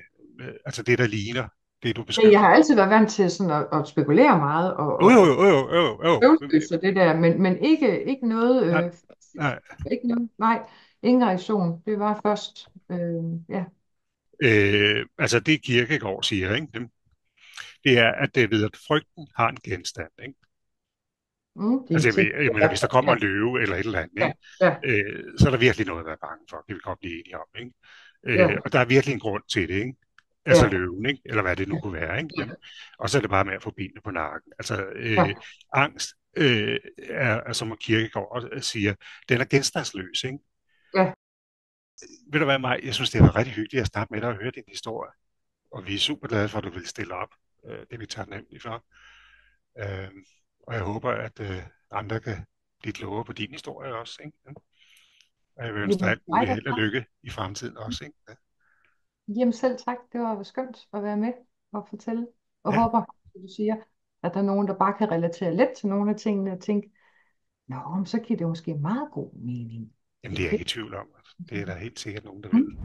altså det, der ligner det, du Men jeg beskriver. har altid været vant til sådan at spekulere meget Jo, jo, og jo, jo, jo, jo. følelser, det der, men ikke noget, Nej, nej. ikke noget, nej, ingen reaktion. Det var først, ja, Altså det Kierkegaard siger, ikke? Det er, at det ved, at frygten har en genstand, ikke? det Altså, er ting. jeg mener, hvis der kommer en løve eller et eller andet, Ja, ikke? ja, Så er der virkelig noget at være bange for. Det vil vi godt blive enige om, ikke? ja, Og der er virkelig en grund til det, ikke? Altså ja, løven, ikke? Eller hvad det nu kunne være, ikke? ja, Og så er det bare med at få benene på nakken. Altså, ja, angst er, som Kierkegaard også siger, den er genstandsløs, ikke? ja. Ved du hvad, Maj? Jeg synes, det var rigtig hyggeligt at snakke med dig og høre din historie. Og vi er super glade for, at du vil stille op. Det er vi taknemmelige for. Øh, og jeg håber, at andre kan blive klogere på din historie også, ikke? Og jeg vil ønske dig Jamen, alt nej, muligt da. held og lykke i fremtiden også, ikke? Jamen selv tak, det var skønt at være med og fortælle, og Ja, håber, som du siger, at der er nogen, der bare kan relatere lidt til nogle af tingene og tænke, Nå, men så giver det måske meget god mening. Jamen, Det det er er jeg ikke fedt. i tvivl om. Det er der helt sikkert nogen, der ved. Mm.